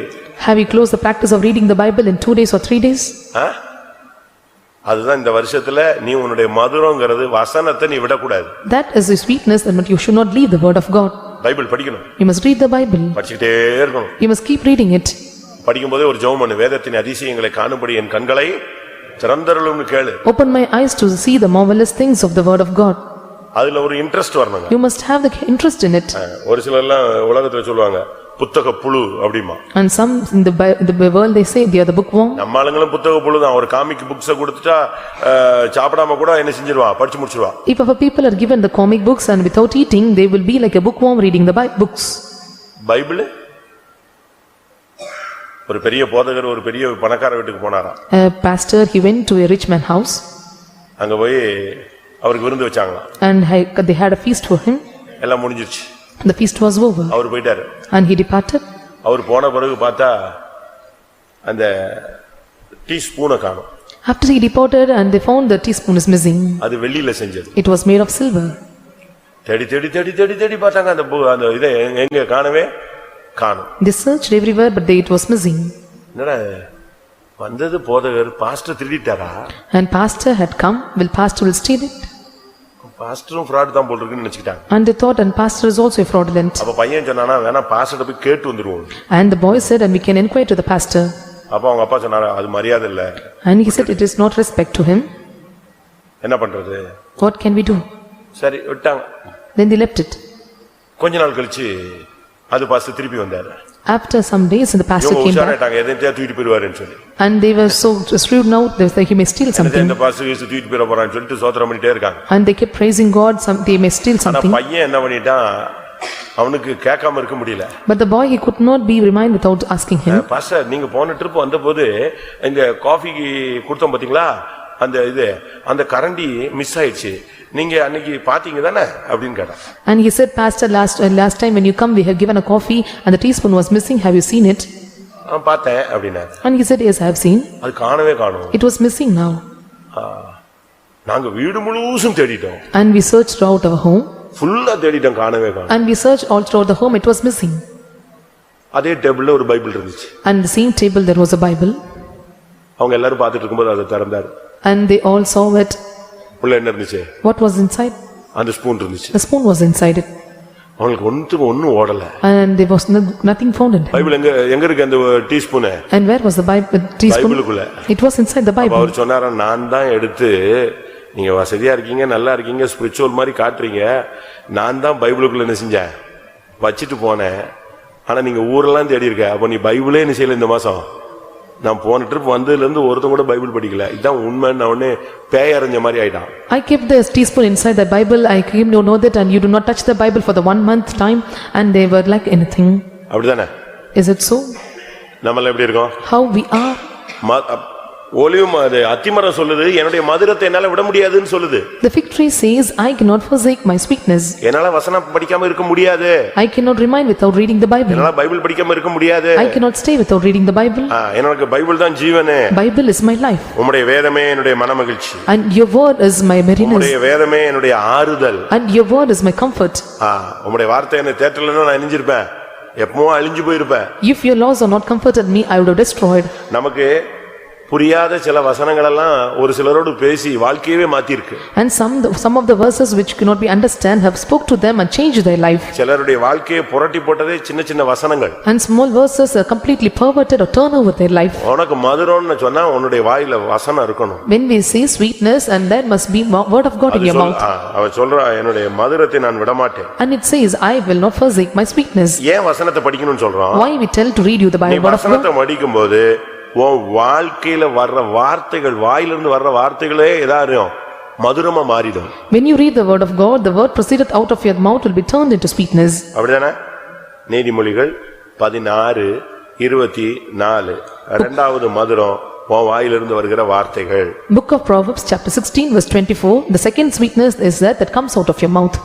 Have you closed the practice of reading the Bible in 2 days or 3 days? அதுதான் இந்த வருஷத்துல நீ உன்னுடைய மதுரங்கிறது வசனத்தை நீ விடக்கூடாது. That is the sweetness, and you should not leave the word of God. Bible படிக்கணும். You must read the Bible. படிச்சிட்டே இருக்கணும். You must keep reading it. படிக்கும்போதே ஒரு ஜெபம் பண்ணு. வேதத்தின் அதிசயங்களை காணும்படி என் கண்களை திறந்தருளும்னு கேளு. Open my eyes to see the marvelous things of the word of God. அதுல ஒரு இன்ட்ரெஸ்ட் வரணும். You must have the interest in it. ஒரு சிலர்லாம் உலகத்துல சொல்லுவாங்க புத்தக புழு அப்படிமா. And some in the world they say they are the bookworm. நம்ம ஆளுங்களும் புத்தக புழு தான். ஒரு காமிக் புக்ஸ் கொடுத்துட்டா சாப்பிடாம கூட என்ன செஞ்சிருவா? படிச்சு முடிச்சிருவா. If our people are given the comic books and without eating, they will be like a bookworm reading the books. Bible ஒரு பெரிய போதகர் ஒரு பெரிய பணக்கார வீட்டுக்கு போனாராம். A pastor, he went to a rich man house. அங்க போய் அவருக்கு விருந்து வச்சாங்களாம். And they had a feast for him. எல்லாம் முடிஞ்சிருச்சு. The feast was over. அவர் போயிட்டாரு. And he departed. அவர் போன பிறகு பார்த்தா அந்த டீஸ்பூனை காணோம். After he departed, and they found the teaspoon is missing. அது வெள்ளியில செஞ்சது. It was made of silver. தேடி தேடி தேடி தேடி தேடி பார்த்தாங்க. அந்த இதை எங்க காணவே காணோம். They searched everywhere, but it was missing. என்னடா வந்தது போதகர், பாஸ்டர் திருடிட்டாரா? And pastor had come. Will pastor will steal it? பாஸ்டரும் ஃப்ராட் தான் போல் இருக்குன்னு நினைச்சிட்டாங்க. And they thought, and pastor is also a fraudulent. அப்ப பையன் சொன்னானா, வேணா பாஸ்டர் போய் கேட்டு வந்துருவோம். And the boy said, and we can inquire to the pastor. அப்ப அவங்க அப்பா சொன்னாரா, அது மரியாதை இல்ல. And he said, it is not respect to him. என்ன பண்றது? What can we do? சரி விட்டாங்க. Then they left it. கொஞ்ச நாள் கழிச்சு அது பாஸ்டர் திருப்பி வந்தாரு. After some days, and the pastor came back. எதையும் தூக்கிட்டு போயிருவாருன்னு சொல்லி. And they were so shrewd now, they said he may steal something. இந்த பாஸ்டர் தூக்கிட்டு போயிட போறான்னு சொல்லிட்டு சோத்திரம் பண்ணிட்டே இருக்காங்க. And they kept praising God, they may steal something. ஆனா பையன் என்ன பண்ணிட்டான்? அவனுக்கு கேட்காம இருக்க முடியல. But the boy, he could not be reminded without asking him. Pastor நீங்க போன ட்ரிப் வந்தபோது இந்த காஃபி கொடுத்தோம் பாத்தீங்களா? அந்த கரண்டி மிஸ் ஆயிடுச்சு. நீங்க அன்னைக்கு பாத்தீங்க தானே அப்படின்னு கேட்டான். And he said, pastor, last time when you come we have given a coffee and the teaspoon was missing. Have you seen it? பார்த்தேன் அப்படினா. And he said, yes, I have seen. அது காணவே காணோம். It was missing now. நாங்க வீடு முழுசும் தேடிட்டோம். And we searched throughout our home. ஃபுல்லா தேடிட்டோம், காணவே காணோம். And we searched all throughout the home. It was missing. அதே டேபிள்ல ஒரு பைபிள் இருந்துச்சு. And the same table there was a Bible. அவங்க எல்லாரும் பார்த்துட்டு இருக்கும்போது அதை திறந்தாரு. And they all saw it. உள்ள என்ன இருந்துச்சு? What was inside? அந்த ஸ்பூன் இருந்துச்சு. The spoon was inside it. அவங்களுக்கு ஒண்ணும் ஓடல. And there was nothing found in it. Bible எங்க இருக்கு அந்த teaspoon? And where was the Bible teaspoon? பைபிளுக்குள்ள. It was inside the Bible. அவர் சொன்னாரா, நான் தான் எடுத்து, நீங்க வசதியா இருக்கீங்க, நல்லா இருக்கீங்க, ஸ்பிரிச்சுவல் மாதிரி காட்டுறீங்க, நான் தான் பைபிளுக்குள்ள என்ன செஞ்சேன்? வச்சிட்டு போனேன். ஆனா நீங்க ஊரெல்லாம் தேடி இருக்க. அப்ப நீ பைபிளே என்ன செய்யல இந்த மாசம்? நான் போன ட்ரிப் வந்ததுல இருந்து ஒருத்தன் கூட பைபிள் படிக்கல. இதான் உண்மைன்னு அவனே பேய் அறிஞ்ச மாதிரி ஆயிட்டான். I kept the teaspoon inside the Bible. I came to know that, and you do not touch the Bible for the 1 month time, and they were like anything. அப்படிதானே? Is it so? நம்மள எப்படி இருக்கோம்? How we are? அது அத்திமரம் சொல்லுது என்னுடைய மதுரத்தை என்னால விட முடியாதுன்னு சொல்லுது. The fig tree says, I cannot forsake my sweetness. என்னால வசனம் படிக்காம இருக்க முடியாது. I cannot remain without reading the Bible. என்னால பைபிள் படிக்காம இருக்க முடியாது. I cannot stay without reading the Bible. எனக்கு பைபிள் தான் ஜீவனே. Bible is my life. உம்முடைய வேதமே என்னுடைய மனமகிழ்ச்சி. And your word is my merriness. உம்முடைய வேதமே என்னுடைய ஆறுதல். And your word is my comfort. உம்முடைய வார்த்தை என்னை தேற்றலன்னா நான் அழிஞ்சிருப்பேன். எப்பவும் அழிஞ்சு போயிருப்பேன். If your laws are not comforted me, I would have destroyed. நமக்கு புரியாத சில வசனங்கள் எல்லாம் ஒரு சிலரோடு பேசி வாழ்க்கையவே மாத்தி இருக்கு. And some of the verses which cannot be understand have spoke to them and changed their life. சிலருடைய வாழ்க்கையை புரட்டி போட்டதே சின்ன சின்ன வசனங்கள். And small verses are completely perverted or turn over their life. உனக்கு மதுரம்னு சொன்னா உன்னுடைய வாயில வசனம் இருக்கணும். When we say sweetness, and there must be word of God in your mouth. அவ சொல்றா என்னுடைய மதுரத்தை நான் விட மாட்டேன். And it says, I will not forsake my sweetness. ஏன் வசனத்தை படிக்கணும்னு சொல்றோம்? Why we tell to read you the Bible? வசனத்தை படிக்கும்போது உன் வாழ்க்கையில வர்ற வார்த்தைகள் வாயிலிருந்து வர்ற வார்த்தைகளே ஏதாரும் மதுரமா மாறிடும். When you read the word of God, the word proceedeth out of your mouth will be turned into sweetness. அப்படிதானே? நீதிமொழிகள் 16:24 இரண்டாவது மதுரம் உன் வாயிலிருந்து வருகிற வார்த்தைகள். Book of Proverbs chapter 16 verse 24, the second sweetness is that comes out of your mouth.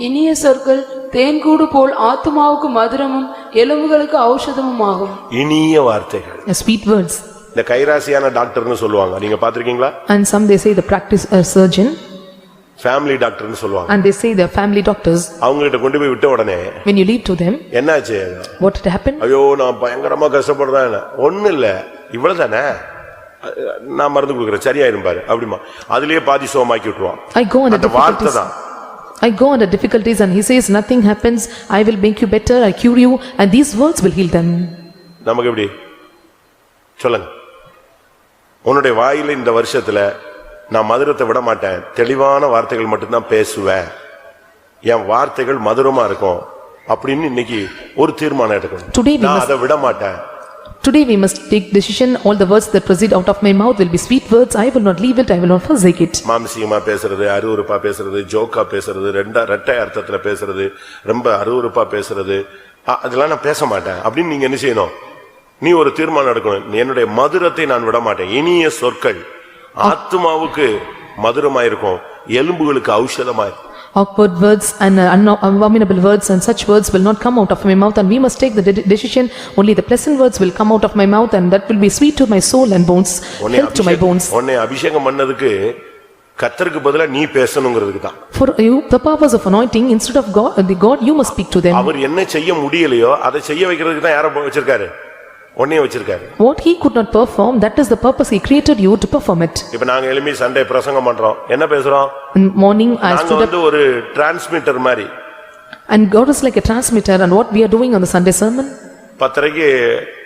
இனிய சொற்கள் தேன்கூடு போல் ஆத்துமாவுக்கு மதுரமும் எலும்புகளுக்கு ஔஷதமும் ஆகும். இனிய வார்த்தைகள். Sweet words. இந்த கைராசியான டாக்டர்னு சொல்லுவாங்க, நீங்க பாத்திருக்கீங்களா? And some they say the practice surgeon. Family டாக்டர்னு சொல்லுவாங்க. And they say the family doctors. அவங்க கிட்ட கொண்டு போய் விட்ட உடனே when you leave to them, என்னாச்சு? what had happened? ஐயோ நான் பயங்கரமா கஷ்டப்படுறேன். ஒண்ணு இல்ல, இவ்வளவுதானே, நான் மருந்து கொடுக்குறேன் சரியாயிரும் பாரு அப்படிமா. அதுலயே பாதி சோமாக்கி விட்டுருவான். I go on the வார்த்தை தான். I go under difficulties and he says nothing happens, I will make you better, I cure you, and these words will heal them. நமக்கு எப்படி சொல்லுங்க? உன்னுடைய வாயில இந்த வருஷத்துல நான் மதுரத்தை விட மாட்டேன், தெளிவான வார்த்தைகள் மட்டும்தான் பேசுவேன், என் வார்த்தைகள் மதுரமா இருக்கும் அப்படின்னு இன்னைக்கு ஒரு தீர்மானம் எடுக்கணும். நான் அதை விட மாட்டேன். Today we must take decision. All the words that proceed out of my mouth will be sweet words. I will not leave it, I will not forsake it. மாம்சீகமா பேசுறது, அருவருப்பா பேசுறது, ஜோக்கா பேசுறது, ரெட்டை அர்த்தத்துல பேசுறது, ரொம்ப அருவருப்பா பேசுறது, அதெல்லாம் நான் பேச மாட்டேன் அப்படின்னு நீங்க என்ன செய்யணும்? நீ ஒரு தீர்மானம் எடுக்கணும். என்னுடைய மதுரத்தை நான் விட மாட்டேன். இனிய சொற்கள் ஆத்துமாவுக்கு மதுரமாயிருக்கும், எலும்புகளுக்கு ஔஷதமாயிருக்கும். Awkward words and abominable words and such words will not come out of my mouth, and we must take the decision. Only the pleasant words will come out of my mouth, and that will be sweet to my soul and bones, health to my bones. உன்னை அபிஷேகம் பண்ணதுக்கு கர்த்தருக்கு பதிலா நீ பேசணும்ங்கிறதுக்கு தான். For you, the purpose of anointing, instead of God, you must speak to them. அவர் என்ன செய்ய முடியலையோ அதை செய்ய வைக்கிறதுக்கு தான் யாரை வச்சிருக்காரு? உன்னைய வச்சிருக்காரு. What he could not perform, that is the purpose he created you to perform it. இப்ப நாங்க எழும்பி சண்டே பிரசங்கம் பண்றோம், என்ன பேசுறோம்? In morning I stood up. நாங்க வந்து ஒரு டிரான்ஸ்மிட்டர் மாதிரி. And God is like a transmitter, and what we are doing on the Sunday sermon? 10:30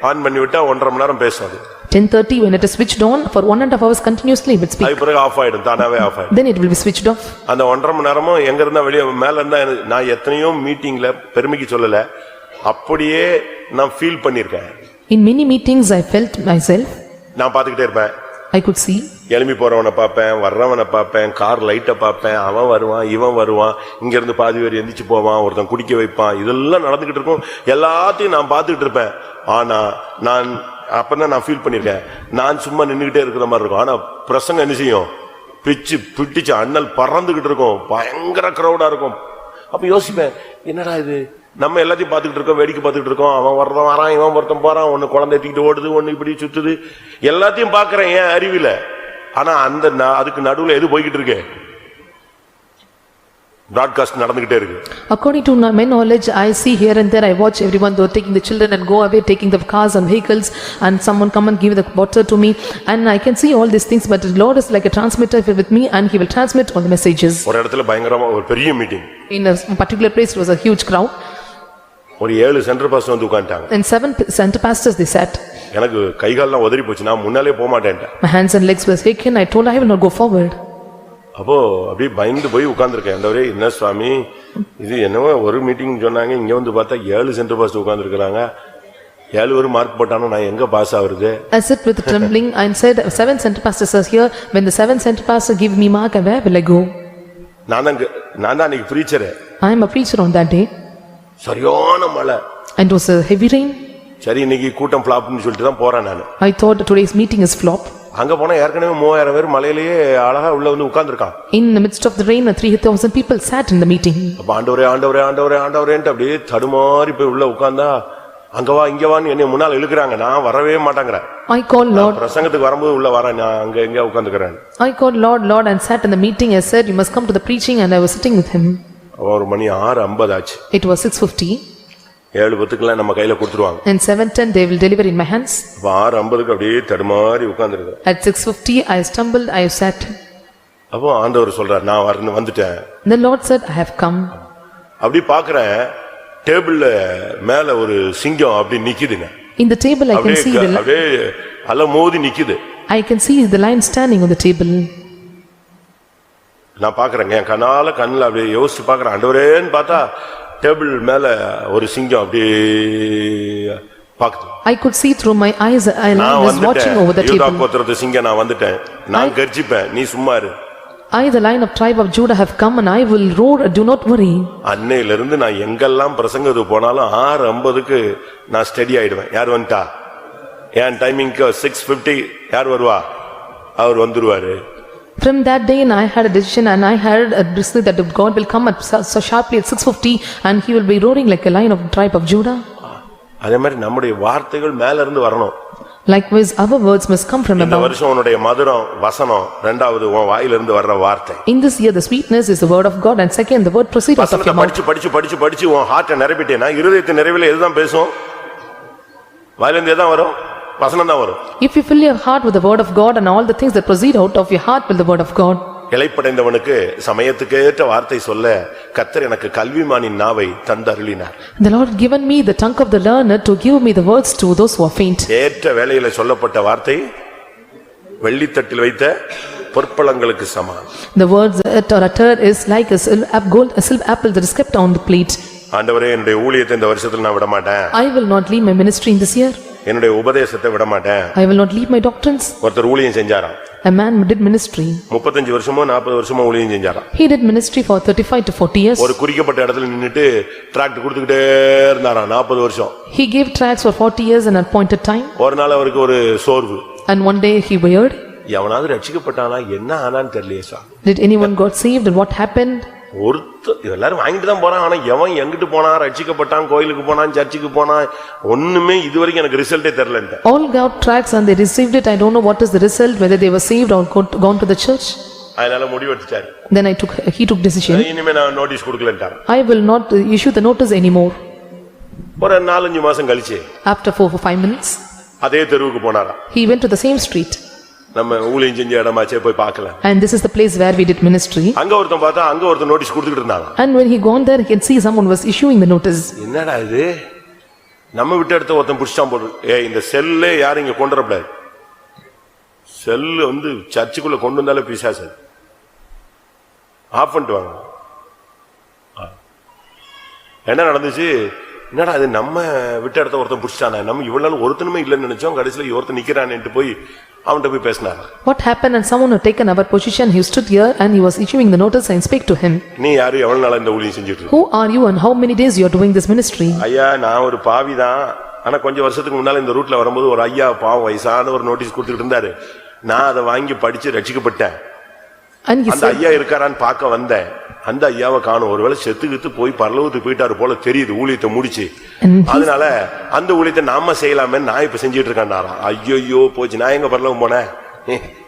on பண்ணி விட்டா 1.5 மணி நேரம் பேசும். 10:30 when it is switched on for 1.5 hours continuously it will speak. அது பிறகு ஆஃப் ஆயிடும், தானாவே ஆஃப் ஆயிடும். Then it will be switched off. அந்த 1.5 மணி நேரமும் எங்க இருந்தா வெளிய மேல இருந்தா நான் எத்தனையோ மீட்டிங்ல பெருமைக்கு சொல்லல, அப்படியே நான் ஃபீல் பண்ணிருக்கேன். In many meetings I felt myself. நான் பாத்துக்கிட்டே இருப்பேன். I could see. எழும்பி போறவனை பாப்பேன், வர்றவனை பாப்பேன், கார் லைட்ட பாப்பேன், அவன் வருவான், இவன் வருவான், இங்க இருந்து பாதி பேர் எந்திரிச்சு போவான், ஒருத்தன் குடிக்க வைப்பான், இதெல்லாம் நடந்துகிட்டு இருக்கும். எல்லாத்தையும் நான் பாத்துக்கிட்டு இருப்பேன். ஆனா நான் அப்பதான் நான் ஃபீல் பண்ணிருக்கேன், நான் சும்மா நின்னுகிட்டே இருக்கிற மாதிரி இருக்கும். ஆனா பிரசங்கம் என்ன செய்யும்? பிடிச்சு அண்ணல் பறந்துகிட்டு இருக்கும், பயங்கர கிரௌடா இருக்கும். அப்ப யோசிப்பேன், என்னடா இது, நம்ம எல்லாத்தையும் பாத்துக்கிட்டு இருக்கோம், வேடிக்கை பாத்துக்கிட்டு இருக்கோம், அவன் வரான், இவன் ஒருத்தன் போறான், ஒன்னு குழந்தை தூக்கிட்டு ஓடுது, ஒன்னு இப்படி சுத்துது, எல்லாத்தையும் பாக்குறேன் என் அறிவில. ஆனா அந்த அதுக்கு நடுவுல எது போய்கிட்டு இருக்கு? broadcast நடந்துகிட்டே இருக்கு. According to my knowledge, I see here and there, I watch everyone though taking the children and go away, taking the cars and vehicles, and someone come and give the water to me, and I can see all these things, but the Lord is like a transmitter with me, and he will transmit all the messages. ஒரு இடத்துல பயங்கரமா ஒரு பெரிய meeting. In a particular place it was a huge crowd. ஒரு 7 சென்டர் பாஸ்டர் வந்து உட்கார்ந்தாங்க. And 7 center pastors they sat. எனக்கு கை கால்லாம் உதறி போச்சு, நான் முன்னாலே போக மாட்டேன்ட்டேன். My hands and legs were shaken, I told I will not go forward. அப்போ அப்படியே பயந்து போய் உட்கார்ந்திருக்கேன். ஆண்டவரே, என்ன சுவாமி இது, என்னவோ ஒரு மீட்டிங் சொன்னாங்க, இங்க வந்து பார்த்தா 7 சென்டர் பாஸ்டர் உட்கார்ந்திருக்காங்க, 7 ஒரு மார்க் போட்டானோ நான் எங்க pass ஆவறது? I sit with trembling and said, 7 center pastors are here, when the 7 center pastors give me mark, where will I go? நான் தான் அன்னைக்கு preacher. I am a preacher on that day. சரியான மழை. And it was a heavy rain. சரி, இன்னைக்கு கூட்டம் ஃப்ளாப்னு சொல்லிட்டு தான் போறேன் நான். I thought today's meeting is flop. அங்க போனா ஏற்கனவே 3000 பேர் மலையிலேயே அழகா உள்ள வந்து உட்கார்ந்திருக்கான். In the midst of the rain, 3,000 people sat in the meeting. அப்ப ஆண்டவரே ஆண்டவரே ஆண்டவரே ஆண்டவரேன்ட்டு அப்படியே தடுமாறி போய் உள்ள உட்கார்ந்தா அங்க வா இங்க வான்னு என்னை முன்னால இழுக்குறாங்க. நான் வரவே மாட்டேங்கிறேன். I called Lord. பிரசங்கத்துக்கு வரும்போது உள்ள வரேன், நான் அங்க எங்க உட்கார்ந்துக்கிறேன். I called Lord, Lord, and sat in the meeting. I said, you must come to the preaching, and I was sitting with him. ஒரு மணி 6:50 ஆச்சு. It was 6:50. 7:10 நம்ம கையில கொடுத்துருவாங்க. And 7:10 they will deliver in my hands. அப்ப 6:50 அப்படியே தடுமாறி உட்கார்ந்துருக்கேன். At 6:50 I stumbled, I sat. அப்போ ஆண்டவர் சொல்றார், நான் வந்துட்டேன். The Lord said, I have come. அப்படி பாக்குறேன், டேபிள்ல மேல ஒரு சிங்கம் அப்படி நிக்குதுங்க. In the table I can see the அப்படியே அலமோதி நிக்குது. I can see the lion standing on the table. நான் பாக்குறேங்க, என் கண்ணுல அப்படியே யோசிச்சு பாக்குறேன். ஆண்டவரேன்னு பார்த்தா டேபிள் மேல ஒரு சிங்கம் அப்படியே பாக்குது. I could see through my eyes a lion was watching over the யூதா table. கோத்திரத்து சிங்கம், நான் வந்துட்டேன், நான் கர்ஜிப்பேன், நீ சும்மா இரு. I, the lion of tribe of Judah, have come, and I will roar, do not worry. அன்னையில இருந்து நான் எங்கெல்லாம் பிரசங்கத்துக்கு போனாலும் 6:50 நான் ஸ்டடி ஆயிடுவேன். யார் வந்துட்டா, என் டைமிங்க்கு 6:50 யார் வருவா, அவர் வந்துருவாரு. From that day I had a decision, and I had a decision that God will come at so sharply at 6:50, and he will be roaring like a lion of tribe of Judah. அதே மாதிரி நம்முடைய வார்த்தைகள் மேல இருந்து வரணும். Likewise our words must come from இந்த above. வருஷம் உன்னுடைய மதுரம் வசனம், இரண்டாவது உன் வாயிலிருந்து வர்ற வார்த்தை. In this year the sweetness is the word of God, and second the word proceeds out of your mouth. படிச்சு உன் ஹார்ட்டை நிரப்பிட்டேனா, இருதயத்தின் நிறைவில எதுதான் பேசும், வாயிலிருந்து எதான் வரும், வசனம் தான் வரும். If you fill your heart with the word of God, and all the things that proceed out of your heart will the word of God. இளைப்படைந்தவனுக்கு சமயத்துக்கேற்ற வார்த்தை சொல்ல கர்த்தர் எனக்கு கல்விமானின் நாவை தந்தருளினார். The Lord given me the tongue of the learned to give me the words to those who are faint. ஏற்ற வேளையில சொல்லப்பட்ட வார்த்தை வெள்ளித்தட்டில் வைத்த பொற்பழங்களுக்கு சமம். The words that are uttered is like a silver apple that is kept on the plate. ஆண்டவரே, என்னுடைய ஊழியத்தை இந்த வருஷத்துல நான் விட மாட்டேன். I will not leave my ministry in this year. என்னுடைய உபதேசத்தை விட மாட்டேன். I will not leave my doctrines. ஒருத்தர் ஊழியம் செஞ்சாராம். A man did ministry. 35 வருஷமோ 40 வருஷமோ ஊழியம் செஞ்சாராம். He did ministry for 35 to 40 years. ஒரு குறிக்கப்பட்ட இடத்துல நின்னுட்டு டிராக்ட் கொடுத்துக்கிட்டே இருந்தாராம் 40 வருஷம். He gave tracts for 40 years in an appointed time. ஒரு நாள் அவருக்கு ஒரு சோர்வு. And one day he wearied. எவனாவது ரட்சிக்கப்பட்டானா, என்ன ஆனான்னு தெரியலையே sir. Did anyone got saved, and what happened? எல்லாரும் வாங்கிட்டு தான் போறான். ஆனா எவன் எங்கிட்டு போனா, ரட்சிக்கப்பட்டான், கோயிலுக்கு போனான், சர்ச்சுக்கு போனான், ஒண்ணுமே இதுவரைக்கும் எனக்கு ரிசல்ட்டே தெரியல. All got tracts and they received it. I don't know what is the result, whether they were saved or gone to the church. அதனால முடிவெடுத்தாரு. Then he took decision. இனிமே நான் notice கொடுக்கலன்றார். I will not issue the notice anymore. ஒரு 4-5 மாசம் கழிச்சு After 4 or 5 minutes, அதே தெருவுக்கு போனாரா. he went to the same street. நம்ம ஊழியம் செஞ்ச இடமாச்சே போய் பார்க்கலாம். And this is the place where we did ministry. அங்க ஒருத்தன் பார்த்தா, அங்க ஒருத்தன் நோட்டீஸ் கொடுத்துக்கிட்டு இருந்தாங்க. And when he gone there, he can see someone was issuing the notice. என்னடா இது, நம்ம விட்டு எடுத்த ஒருத்தன் புடிச்சான் போடு. இந்த செல்லே யாரும் இங்க கொண்டு வரக்கூடாது. செல் வந்து சர்ச்சுக்குள்ள கொண்டு வந்தாலே பிசாசு. ஆஃப் பண்ணிட்டு வாங்க. என்ன நடந்துச்சு, என்னடா அது நம்ம விட்டு எடுத்த ஒருத்தன் புடிச்சானே, நம்ம இவ்வளவு நாள் ஒருத்தனுமே இல்லைன்னு நினைச்சோம், கடைசியில ஒருத்தன் நிக்கிறான்ட்டு போய் அவன்கிட்ட போய் பேசினார். What happened, and someone had taken our position, he stood here and he was issuing the notice and speak to him. நீ யாரு, எவ்வளவு நாளா இந்த ஊழியம் செஞ்சிட்டு இருக்க? Who are you and how many days you are doing this ministry? ஐயா, நான் ஒரு பாவிதான். ஆனா கொஞ்சம் வருஷத்துக்கு முன்னால இந்த ரூட்ல வரும்போது ஒரு ஐயா பாவம் வயசான ஒரு நோட்டீஸ் கொடுத்துட்டு இருந்தாரு. நான் அதை வாங்கி படிச்சு ரட்சிக்கப்பட்டேன். And he அந்த said, ஐயா இருக்காரான்னு பார்க்க வந்தேன். அந்த ஐயாவை காணும். ஒருவேளை செத்துக்கிட்டு போய் பரலோகத்துக்கு போயிட்டாரு போல தெரியுது ஊழியத்தை முடிச்சு. அதனால அந்த ஊழியத்தை நாம செய்யலாமே, நான் இப்ப செஞ்சிட்டு இருக்கேன். ஐயோ போச்சு, நான் எங்க பரலோகம் போனேன்,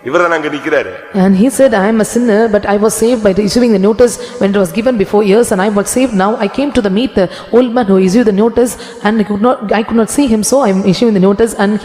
இவர்தான் அங்க நிக்கிறாரு. And he said, I am a sinner, but I was saved by issuing the notice when it was given before years, and I was saved now. I came to meet the old man who issued the notice, and I could not see him, so I am issuing the notice, and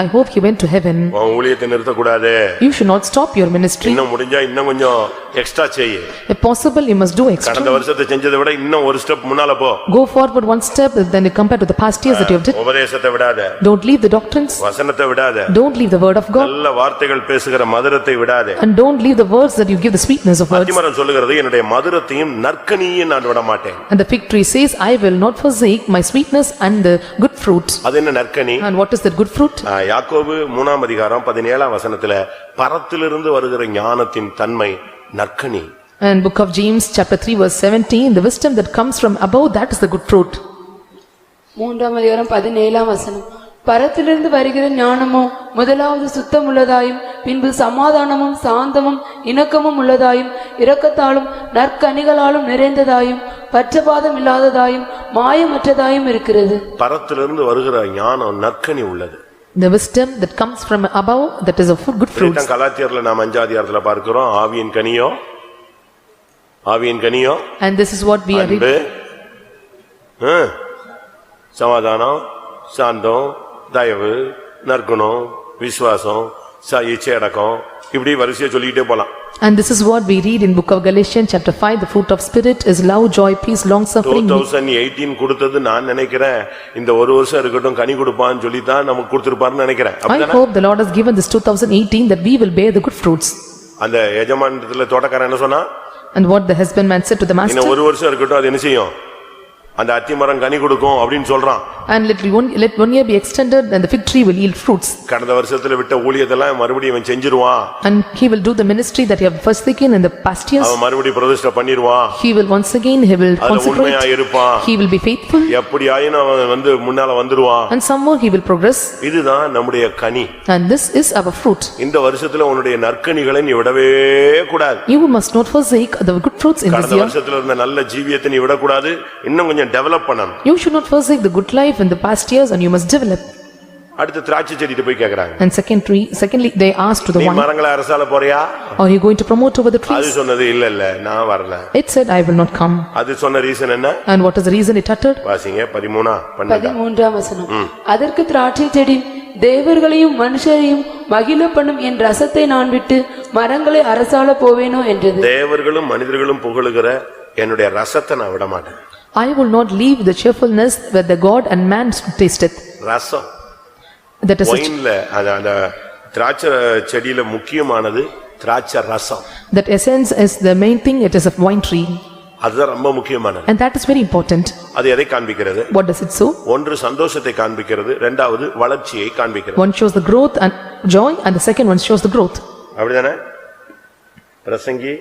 I hope he went to heaven. ஊழியத்தை நிறுத்த கூடாது. You should not stop your ministry. இன்னும் முடிஞ்சா இன்னும் கொஞ்சம் எக்ஸ்ட்ரா செய்ய. If possible, you must do extra. கடந்த வருஷத்தை செஞ்சதை விட இன்னும் ஒரு ஸ்டெப் முன்னால போ. Go forward one step, then compared to the past years that you have did. உபதேசத்தை விடாத. Don't leave the doctrines. வசனத்தை விடாத. Don't leave the word of God. நல்ல வார்த்தைகள் பேசுகிற மதுரத்தை விடாதே. And don't leave the words that you give the sweetness of words. அத்திமரம் சொல்லுகிறது, என்னுடைய மதுரத்தையும் நற்கனியையும் நான் விட மாட்டேன். And the fig tree says, I will not forsake my sweetness and the good fruit. அது என்ன நற்கனி? And what is that good fruit? யாக்கோபு 3ஆம் அதிகாரம் 17ஆம் வசனத்துல பரத்திலிருந்து வருகிற ஞானத்தின் தன்மை நற்கனி. And book of James chapter 3 verse 17, the wisdom that comes from above, that is the good fruit. 3ஆம் அதிகாரம் 17ஆம் வசனம், பரத்திலிருந்து வருகிற ஞானமோ முதலாவது சுத்தமுள்ளதாயும் பின்பு சமாதானமும் சாந்தமும் இணக்கமும் உள்ளதாயும் இரக்கத்தாலும் நற்கனிகளாலும் நிறைந்ததாயும் பற்றபாதம் இல்லாததாயும் மாயமற்றதாயும் இருக்கிறது. பரத்திலிருந்து வருகிற ஞானம் நற்கனி உள்ளது. The wisdom that comes from above, that is of good fruits. இதைத்தான் கலாத்தியர்ல நாம் 5ஆம் அதிகாரத்துல பார்க்கிறோம். ஆவியின் கனியோ, ஆவியின் கனியோ, And this is what we are அன்பு, reading. சமாதானம், சாந்தம், தயவு, நற்குணம், விசுவாசம், இச்சையடக்கம், இப்படி வரிசையா சொல்லிக்கிட்டே போலாம். And this is what we read in book of Galatians chapter 5. The fruit of spirit is love, joy, peace, long suffering. 2018 கொடுத்தது நான் நினைக்கிறேன் இந்த ஒரு வருஷம் இருக்கட்டும் கனி கொடுப்பான்னு சொல்லி தான் நமக்கு கொடுத்திருப்பார்னு நினைக்கிறேன். I hope the Lord has given this 2018 that we will bear the good fruits. அந்த எஜமானத்துல தோட்டக்காரன் என்ன சொன்னா? And what the husbandman said to the master. இன்னும் ஒரு வருஷம் இருக்கட்டும் அது என்ன செய்யும்? அந்த அத்திமரம் கனி கொடுக்கும் அப்படின்னு சொல்றான். And let 1 year be extended and the fig tree will yield fruits. கடந்த வருஷத்துல விட்ட ஊழியத்தெல்லாம் மறுபடியும் அவன் செஞ்சிருவான். And he will do the ministry that he have forsaken in the past years. அவன் மறுபடியும் பிரதிஷ்டை பண்ணிடுவான். He will once again consecrate. உண்மையா இருப்பான். He will be faithful. எப்படி ஆயினும் அவன் வந்து முன்னால வந்துருவான். And some more he will progress. இதுதான் நம்முடைய கனி. And this is our fruit. இந்த வருஷத்துல உன்னுடைய நற்கனிகளை நீ விடவே கூடாது. You must not forsake the good fruits in this கடந்த year. வருஷத்துல இருந்த நல்ல ஜீவியத்தை நீ விடக்கூடாது. இன்னும் கொஞ்சம் டெவலப் பண்ணணும். You should not forsake the good life in the past years and you must develop. அடுத்து திராட்சை செடிட்ட போய் கேக்குறாங்க. And secondly they asked to the நீ one, மரங்களை அரசால போறியா? are you going to promote over the அது trees? சொன்னது இல்ல நான் வரல. It said, I will not come. அது சொன்ன ரீசன் என்ன? And what is the reason it uttered? வாசிங்க 13 13ஆம் வசனம். அதற்கு திராட்சை செடி தேவர்களையும் மனுஷரையும் மகிழ பண்ணும் என் ரசத்தை நான் விட்டு மரங்களை அரசால போவேனோ என்றது. தேவர்களும் மனிதர்களும் புகழுகிற என்னுடைய ரசத்தை நான் விட மாட்டேன். I will not leave the cheerfulness where the God and man tasteth. Rasam. That is ஒயின்ல அந்த திராட்சை செடியில முக்கியமானது திராட்சை ரசம். that essence is the main thing. It is a wine tree. அதுதான் ரொம்ப முக்கியமானது. And that is very important. அது எதை காண்பிக்கிறது? What does it show? ஒன்று சந்தோஷத்தை காண்பிக்கிறது, இரண்டாவது வளர்ச்சியை காண்பிக்கிறது. One shows the growth and joy and the second one shows the growth. அப்படிதானே? பிரசங்கி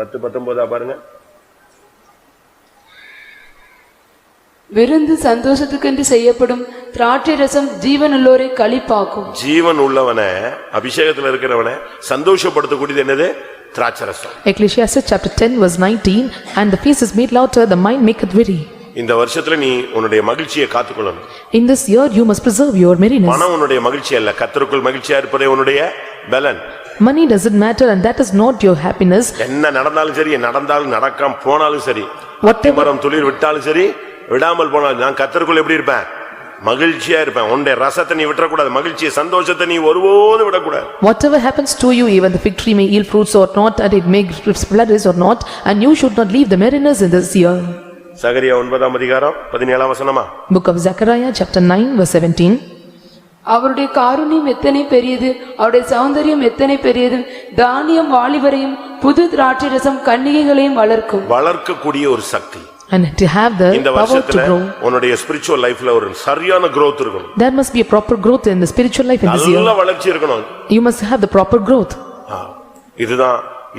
10:19 பாருங்க. விருந்து சந்தோஷத்துக்கென்று செய்யப்படும் திராட்சை ரசம் ஜீவனுள்ளோரை களிப்பாக்கும். ஜீவன் உள்ளவனை அபிஷேகத்துல இருக்கிறவனை சந்தோஷப்படுத்தக்கூடியது என்னது? திராட்சை ரசம். Ecclesiastes chapter 10 verse 19, and the face is made louder, the mind maketh weary. இந்த வருஷத்துல நீ உன்னுடைய மகிழ்ச்சியை காத்துக்கொள்ளணும். In this year you must preserve your merriness. பணம் உன்னுடைய மகிழ்ச்சி அல்ல, கர்த்தருக்குள் மகிழ்ச்சியா இருப்பதே உன்னுடைய பலன். Money doesn't matter and that is not your happiness. என்ன நடந்தாலும் சரி, நடந்தாலும் நடக்காம போனாலும் சரி, Whatever மரம் துளிர் விட்டாலும் சரி, விடாமல் போனாலும் நான் கர்த்தருக்குள் எப்படி இருப்பேன்? மகிழ்ச்சியா இருப்பேன். உன்னுடைய ரசத்தை நீ விட்டுறக்கூடாது, மகிழ்ச்சியை சந்தோஷத்தை நீ ஒருபோதும் விடக்கூடாது. whatever happens to you, even the fig tree may yield fruits or not, and it may flourish or not, and you should not leave the merriness in this year. சகரியா 9ஆம் அதிகாரம் 17ஆம் வசனமா? Book of Zechariah chapter 9 verse 17. அவருடைய காருண்யம் எத்தனை பெரியது, அவருடைய சௌந்தரியம் எத்தனை பெரியது. தானியம் வாலிபரையும் புது திராட்சை ரசம் கன்னிகைகளையும் வளர்க்கும். வளர்க்கக்கூடிய ஒரு சக்தி. And to have the இந்த power to வருஷத்துல grow, உன்னுடைய ஸ்பிரிச்சுவல் லைஃப்ல ஒரு சரியான growth இருக்கணும். there must be a proper growth in the spiritual life in this நல்ல year. வளர்ச்சி இருக்கணும். You must have the proper growth. இதுதான்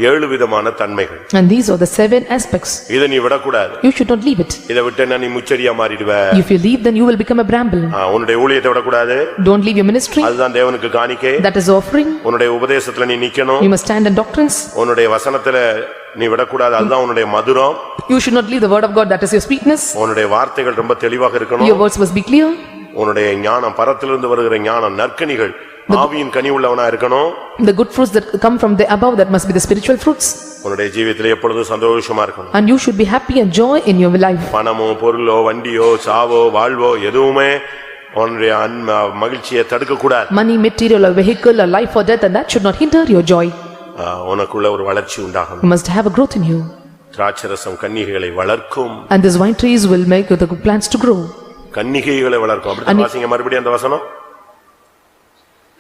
7 விதமான தன்மைகள். And these are the 7 aspects. இதை நீ விடக்கூடாது. You should not leave it. இதை விட்டேன்னா நீ முச்செடியா மாறிடுவ. If you leave, then you will become a bramble. உன்னுடைய ஊழியத்தை விடக்கூடாது. Don't leave your ministry. அதுதான் தேவனுக்கு காணிக்கை. That is offering. உன்னுடைய உபதேசத்துல நீ நிக்கணும். You must stand in doctrines. உன்னுடைய வசனத்துல நீ விடக்கூடாது. அதுதான் உன்னுடைய மதுரம். You should not leave the word of God. That is your sweetness. உன்னுடைய வார்த்தைகள் ரொம்ப தெளிவாக இருக்கணும். Your words must be clear. உன்னுடைய ஞானம் பரத்திலிருந்து வருகிற ஞானம் நற்கனிகள் ஆவியின் கனி உள்ளவனா இருக்கணும். The good fruits that come from the above, that must be the spiritual fruits. உன்னுடைய ஜீவியத்திலே எப்பொழுதும் சந்தோஷமா இருக்கணும். And you should be happy and joy in your life. பணமோ பொருளோ வண்டியோ சாவோ வாழ்வோ எதுவுமே உன்னுடைய மகிழ்ச்சியை தடுக்க கூடாது. Money, material or vehicle or life or death, and that should not hinder your joy. உனக்குள்ள ஒரு வளர்ச்சி உண்டாகும். You must have a growth in you. திராட்சரசம் கன்னிகைகளை வளர்க்கும். And these vine trees will make the plants to grow. கன்னிகைகளை வளர்க்கும். அப்படி வாசிங்க மறுபடியும் அந்த வசனம்.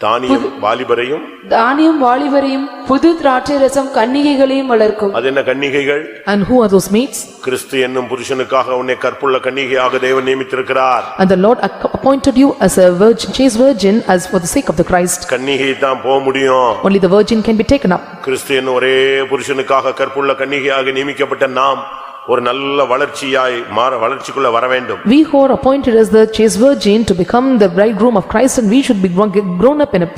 தானியம் வாலிபரையும் புது திராட்சை ரசம் கன்னிகைகளையும் வளர்க்கும். அது என்ன கன்னிகைகள்? And who are those mates? கிறிஸ்து என்னும் புருஷனுக்காக உன்னை கற்புள்ள கன்னிகையாக தேவன் நியமித்திருக்கிறார். And the Lord appointed you as a virgin, chaste virgin, as for the sake of the Christ. கன்னிகை தான் போக முடியும். Only the virgin can be taken up. கிறிஸ்து என்னும் ஒரே புருஷனுக்காக கற்புள்ள கன்னிகையாக நியமிக்கப்பட்ட நாம் ஒரு நல்ல வளர்ச்சியாய் வளர்ச்சிக்குள்ள வர வேண்டும். We who are appointed as the chaste virgin to become the bridegroom of Christ, and we should be grown up in a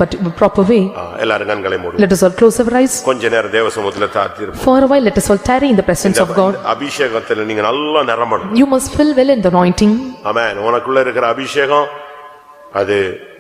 proper way. எல்லாரும் கண்களை மூடுங்க. Let us all close our eyes. கொஞ்ச நேரம் தேவ சமூகத்துல தாழ்த்திருப்போம். For a while let us all tarry in the presence of God. அபிஷேகத்துல நீங்க நல்லா நிரம்பணும். You must fill well in the anointing. ஆமென். உனக்குள்ள இருக்கிற அபிஷேகம் அது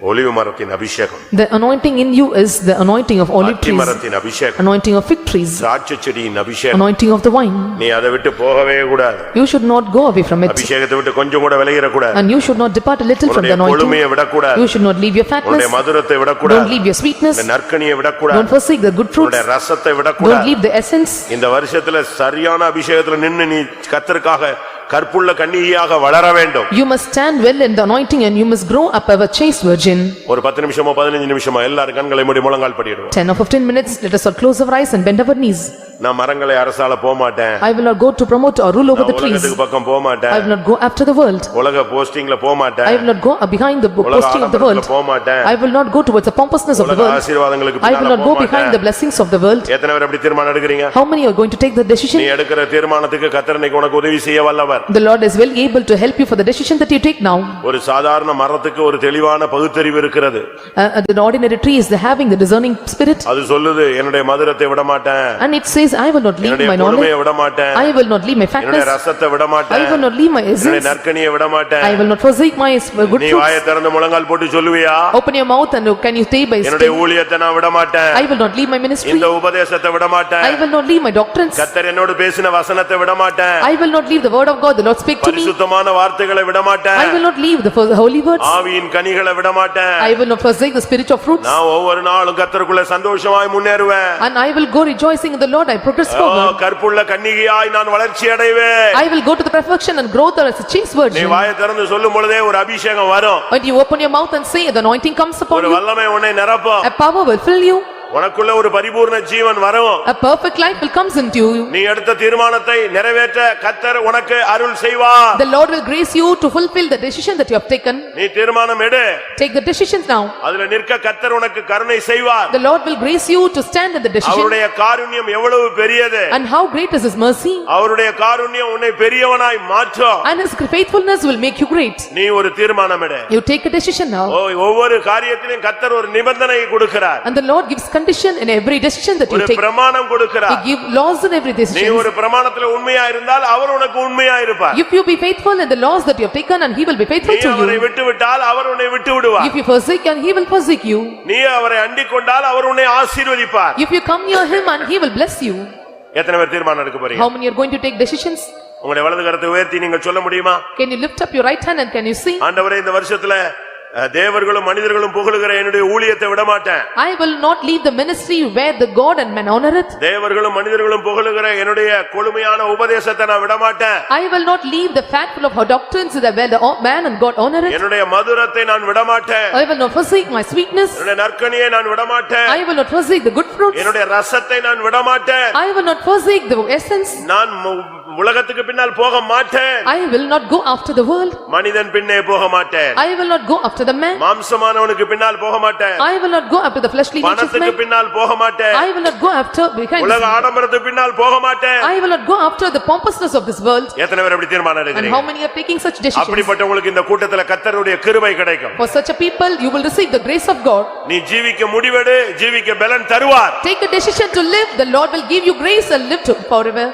ஒலிவ மரத்தின் அபிஷேகம். The anointing in you is the anointing of olive trees. மரத்தின் அபிஷேகம். Anointing of fig trees. திராட்சை செடியின் அபிஷேகம். Anointing of the wine. நீ அதை விட்டு போகவே கூடாது. You should not go away from it. அபிஷேகத்தை விட்டு கொஞ்சம் கூட விலகிர கூடாது. And you should not depart a little from the anointing. கொழுமையை விட கூடாது. You should not leave your fatness. உன்னுடைய மதுரத்தை விட கூடாது. Don't leave your sweetness. நற்கனியை விட கூடாது. Don't forsake the good fruits. உன்னுடைய ரசத்தை விட கூடாது. Don't leave the essence. இந்த வருஷத்துல சரியான அபிஷேகத்துல நின்னு நீ கர்த்தருக்காக கற்புள்ள கன்னிகையாக வளர வேண்டும். You must stand well in the anointing and you must grow up as a chaste virgin. ஒரு 10 நிமிஷமோ 15 நிமிஷமோ எல்லாரும் கண்களை மூடி முழங்கால் படிடுவோம். 10 or 15 minutes, let us all close our eyes and bend our knees. நான் மரங்களை அரசால போக மாட்டேன். I will not go to promote or rule over the trees. உலகத்துக்கு பக்கம் போக மாட்டேன். I will not go after the world. உலக போஸ்டிங்ல போக மாட்டேன். I will not go behind the posting of the world. போக மாட்டேன். I will not go towards the pompousness of the world. ஆசீர்வாதங்களுக்கு I will not go behind the blessings of the world. எத்தனை பேர் அப்படி தீர்மானம் எடுக்கறீங்க? How many are going to take the decision? நீ எடுக்கிற தீர்மானத்துக்கு கர்த்தர் இன்னைக்கு உனக்கு உதவி செய்ய வல்லவர். The Lord is well able to help you for the decision that you take now. ஒரு சாதாரண மரத்துக்கு ஒரு தெளிவான பகுத்தறிவு இருக்கிறது. The ordinary tree is having the discerning spirit. அது சொல்லுது என்னுடைய மதுரத்தை விட மாட்டேன். And it says I will not leave my knowledge. விட மாட்டேன். I will not leave my fatness. என்னுடைய ரசத்தை விட மாட்டேன். I will not leave my essence. என்னுடைய நற்கனியை விட மாட்டேன். I will not forsake my good நீ fruits. வாயை திறந்து முழங்கால் போட்டு சொல்லுவியா? Open your mouth and can you stay by என்னுடைய still? ஊழியத்தை நான் விட மாட்டேன். I will not leave my ministry. இந்த உபதேசத்தை விட மாட்டேன். I will not leave my doctrines. கர்த்தர் என்னோடு பேசின வசனத்தை விட மாட்டேன். I will not leave the word of God. The Lord speak to me. பரிசுத்தமான வார்த்தைகளை விட மாட்டேன். I will not leave the holy words. ஆவியின் கனிகளை விட மாட்டேன். I will not forsake the spiritual fruits. நான் ஒவ்வொரு நாளும் கர்த்தருக்குள்ள சந்தோஷமாய் முன்னேறுவேன். And I will go rejoicing in the Lord. I progress forward. கற்புள்ள கன்னிகையாய் நான் வளர்ச்சி அடைவேன். I will go to the perfection and growth as a chaste நீ virgin. வாயை திறந்து சொல்லும் பொழுதே ஒரு அபிஷேகம் வரும். When you open your mouth and say, the anointing comes upon ஒரு you. வல்லமை உன்னை நிரப்பும். A power will fill you. உனக்குள்ள ஒரு பரிபூர்ண ஜீவன் வரும். A perfect life will comes into you. நீ எடுத்த தீர்மானத்தை நிறைவேற்ற கர்த்தர் உனக்கு அருள் செய்வார். The Lord will grace you to fulfill the decision that you have taken. நீ தீர்மானம் எடு. Take the decisions now. அதுல நிற்க கர்த்தர் உனக்கு கருணை செய்வார். The Lord will grace you to stand in the decision. அவருடைய காருண்யம் எவ்வளவு பெரியது. And how great is his mercy. அவருடைய காருண்யம் உன்னை பெரியவனாய் மாற்றும். And his faithfulness will make you great. நீ ஒரு தீர்மானம் எடு. You take a decision now. ஒவ்வொரு காரியத்திலும் கர்த்தர் ஒரு நிபந்தனை கொடுக்கிறார். And the Lord gives condition in every decision that you ஒரு take. பிரமாணம் கொடுக்கிறார். He give laws in every நீ decision. ஒரு பிரமாணத்துல உண்மையா இருந்தால் அவர் உனக்கு உண்மையா இருப்பார். If you be faithful in the laws that you have taken, and he will be faithful நீ to அவரை you. விட்டு விட்டால் அவர் உன்னை விட்டு விடுவார். If you forsake, and he will forsake you. நீ அவரை அண்டிக் கொண்டால் அவர் உன்னை ஆசீர்வதிப்பார். If you come near him, and he will bless you. எத்தனை பேர் தீர்மானம் எடுக்க போறீங்க? How many are going to take decisions? உங்களுடைய வலது கரத்தை உயர்த்தி நீங்க சொல்ல முடியுமா? Can you lift up your right hand and can you see? ஆண்டவரே இந்த வருஷத்துல தேவர்களும் மனிதர்களும் புகழுகிற என்னுடைய ஊழியத்தை விட மாட்டேன். I will not leave the ministry where the God and man honor it. தேவர்களும் மனிதர்களும் புகழுகிற என்னுடைய கொழுமையான உபதேசத்தை நான் விட மாட்டேன். I will not leave the fatful of her doctrines where the man and God honor it. என்னுடைய மதுரத்தை நான் விட மாட்டேன். I will not forsake my sweetness. என்னுடைய நற்கனியை நான் விட மாட்டேன். I will not forsake the good fruits. என்னுடைய ரசத்தை நான் விட மாட்டேன். I will not forsake the essence. நான் உலகத்துக்கு பின்னால் போக மாட்டேன். I will not go after the world. மனிதன் பின்னே போக மாட்டேன். I will not go after the man. மாம்சமானவனுக்கு பின்னால் போக மாட்டேன். I will not go after the fleshly nature of பணத்துக்கு man. பின்னால் போக மாட்டேன். I will not go after behind. உலக ஆடம்பரத்துக்கு பின்னால் போக மாட்டேன். I will not go after the pompousness of this world. எத்தனை பேர் அப்படி தீர்மானம் And எடுக்கிறீங்க? how many are taking such decisions? அப்படிப்பட்டவங்களுக்கு இந்த கூட்டத்துல கர்த்தருடைய கிருபை கிடைக்கும். For such a people, you will receive the grace of God. நீ ஜீவிக்க முடிவெடு, ஜீவிக்க பலன் தருவார். Take a decision to live, the Lord will give you grace and live forever.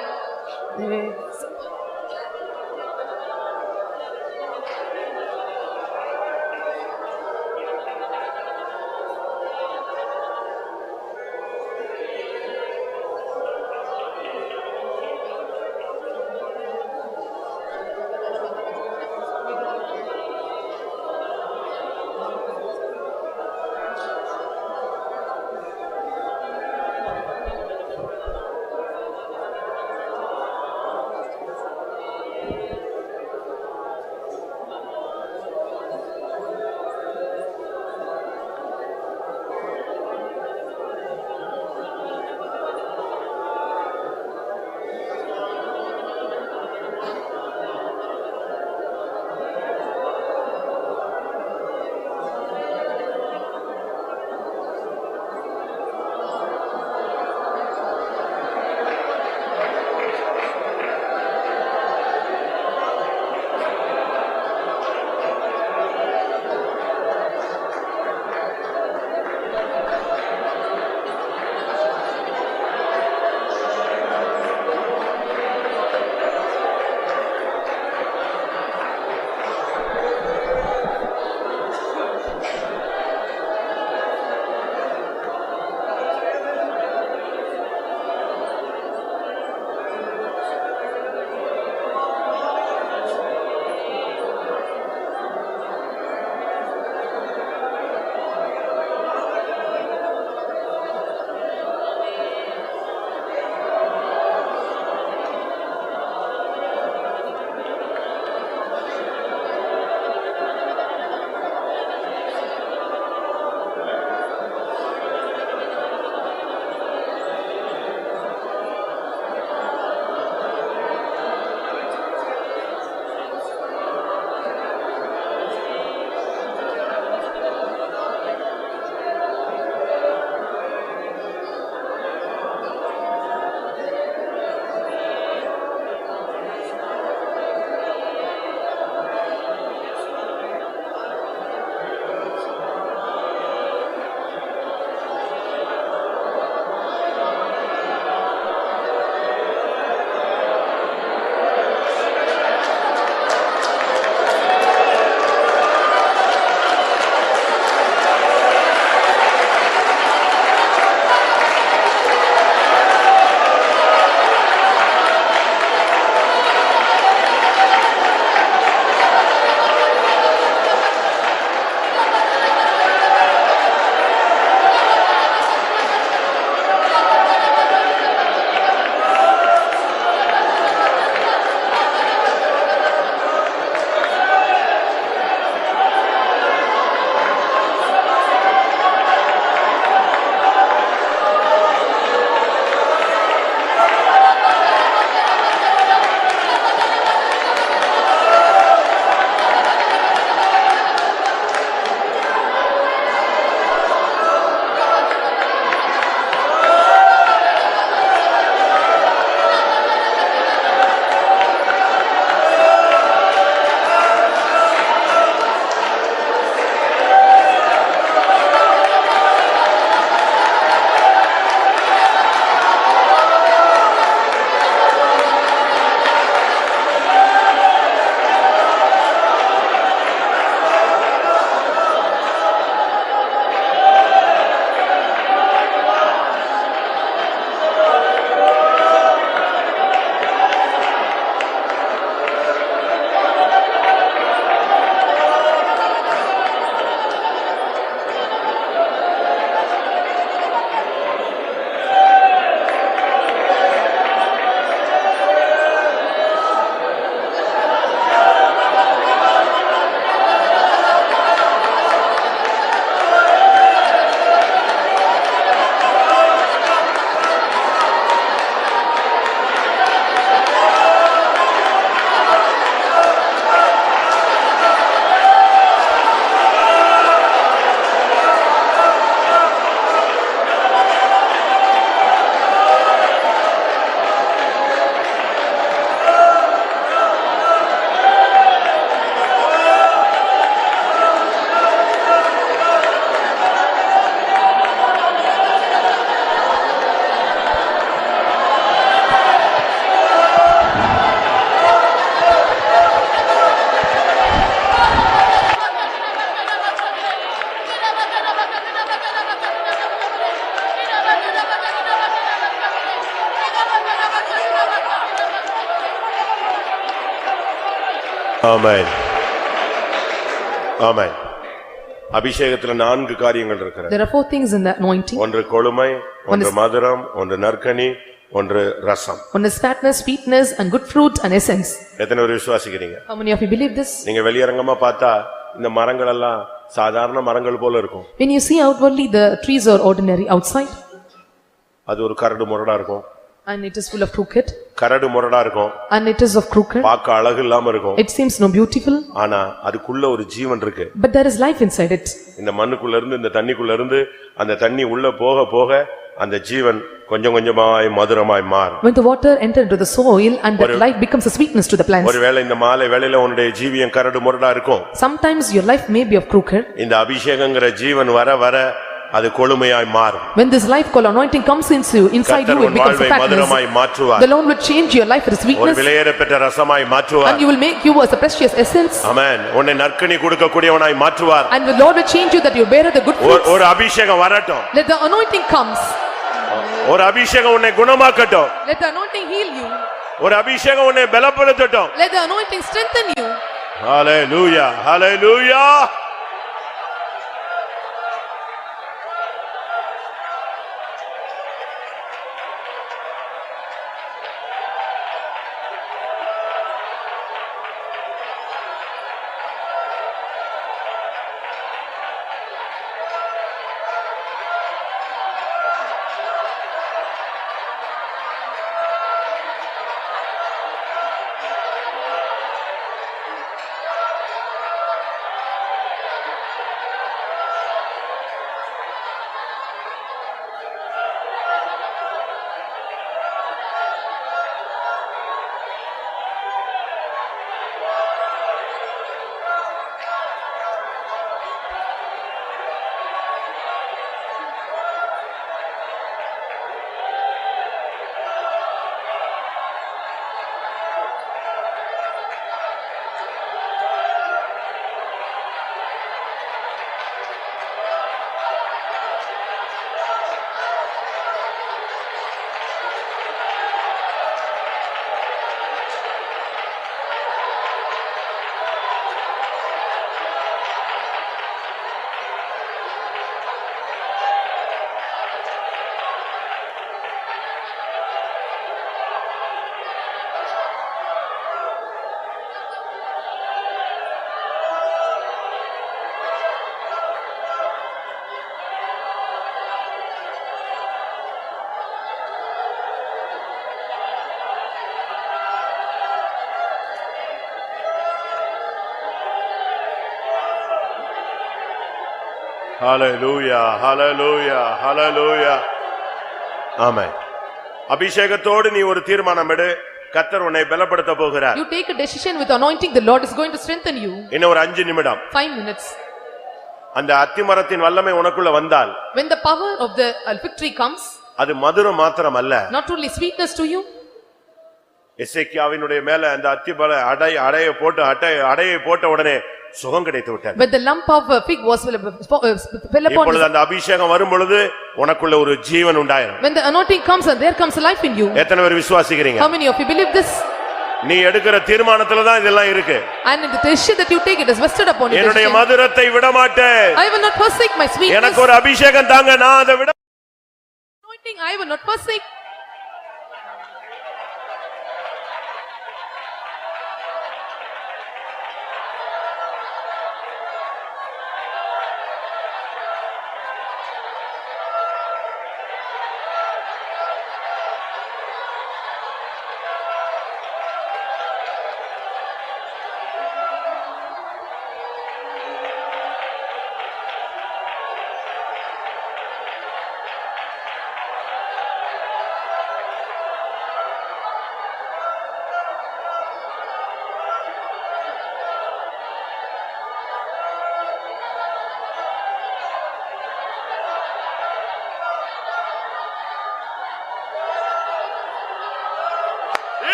ஆமென் ஆமென். அபிஷேகத்துல 4 காரியங்கள் இருக்கிறது. There are 4 things in the anointing. ஒன்று கொழுமை, ஒன்று மதுரம், ஒன்று நற்கனி, ஒன்று ரசம். One is fatness, sweetness and good fruit and essence. எத்தனை பேர் விசுவாசிக்கிறீங்க? How many of you believe this? நீங்க வெளியரங்கமா பார்த்தா இந்த மரங்கள் எல்லாம் சாதாரண மரங்கள் போல இருக்கும். When you see outwardly the trees are ordinary outside அது ஒரு கரடு முரடா இருக்கும். and it is full of crooked கரடு முரடா இருக்கும். and it is of crooked. பார்க்க அழகு இல்லாம இருக்கும். It seems no beautiful. ஆனா அதுக்குள்ள ஒரு ஜீவன் இருக்கு. But there is life inside it. இந்த மண்ணுக்குள்ள இருந்து இந்த தண்ணிக்குள்ள இருந்து அந்த தண்ணி உள்ள போக போக அந்த ஜீவன் கொஞ்சம் கொஞ்சமாய் மதுரமாய் மாறும். When the water enter into the soil and that life becomes a sweetness to the plants. ஒருவேளை இந்த மாலை வேளையில உன்னுடைய ஜீவியம் கரடு முரடா இருக்கும். Sometimes your life may be of crooked. இந்த அபிஷேகங்கிற ஜீவன் வர வர அது கொழுமையாய் மாறும். When this life called anointing comes into inside you, it becomes a fatness. மதுரமாய் மாற்றுவார். The Lord will change your life with ஒரு sweetness விலையேறப்பெற்ற ரசமாய் மாற்றுவார். and you will make you as a precious essence. ஆமென். உன்னை நற்கனி கொடுக்கக்கூடியவனாய் மாற்றுவார். And the Lord will change you that you bear the good fruits. ஒரு அபிஷேகம் வரட்டும். Let the anointing comes. ஒரு அபிஷேகம் உன்னை குணமாக்கட்டும். Let the anointing heal you. ஒரு அபிஷேகம் உன்னை பலப்படுத்தட்டும். Let the anointing strengthen you. ஹalleluya ஹalleluya. ஹalleluya ஹalleluya ஹalleluya. ஆமென். அபிஷேகத்தோடு நீ ஒரு தீர்மானம் எடு. கர்த்தர் உன்னை பலப்படுத்த போகிறார். You take a decision with anointing, the Lord is going to strengthen you. இன்னும் ஒரு 5 நிமிடம். 5 minutes. அந்த அத்திமரத்தின் வல்லமை உனக்குள்ள வந்தால் When the power of the victory comes, அது மதுரம் மாத்திரம் அல்ல. not only sweetness to you. எசேக்கியாவினுடைய மேல அந்த அத்திபல அடையை போட்ட உடனே சுகம் கிடைத்து விட்டது. But the lump of fig was fell upon இப்பொழுது his. அந்த அபிஷேகம் வரும் பொழுது உனக்குள்ள ஒரு ஜீவன் உண்டாயிரும். When the anointing comes and there comes life in you. எத்தனை பேர் விசுவாசிக்கிறீங்க? How many of you believe this? நீ எடுக்கிற தீர்மானத்துல தான் இதெல்லாம் இருக்கு. And in the decision that you take, it is vested upon you. என்னுடைய மதுரத்தை விட மாட்டேன். I will not forsake my sweetness. எனக்கு ஒரு அபிஷேகம் தாங்க, நான் அதை விட Anointing, I will not forsake.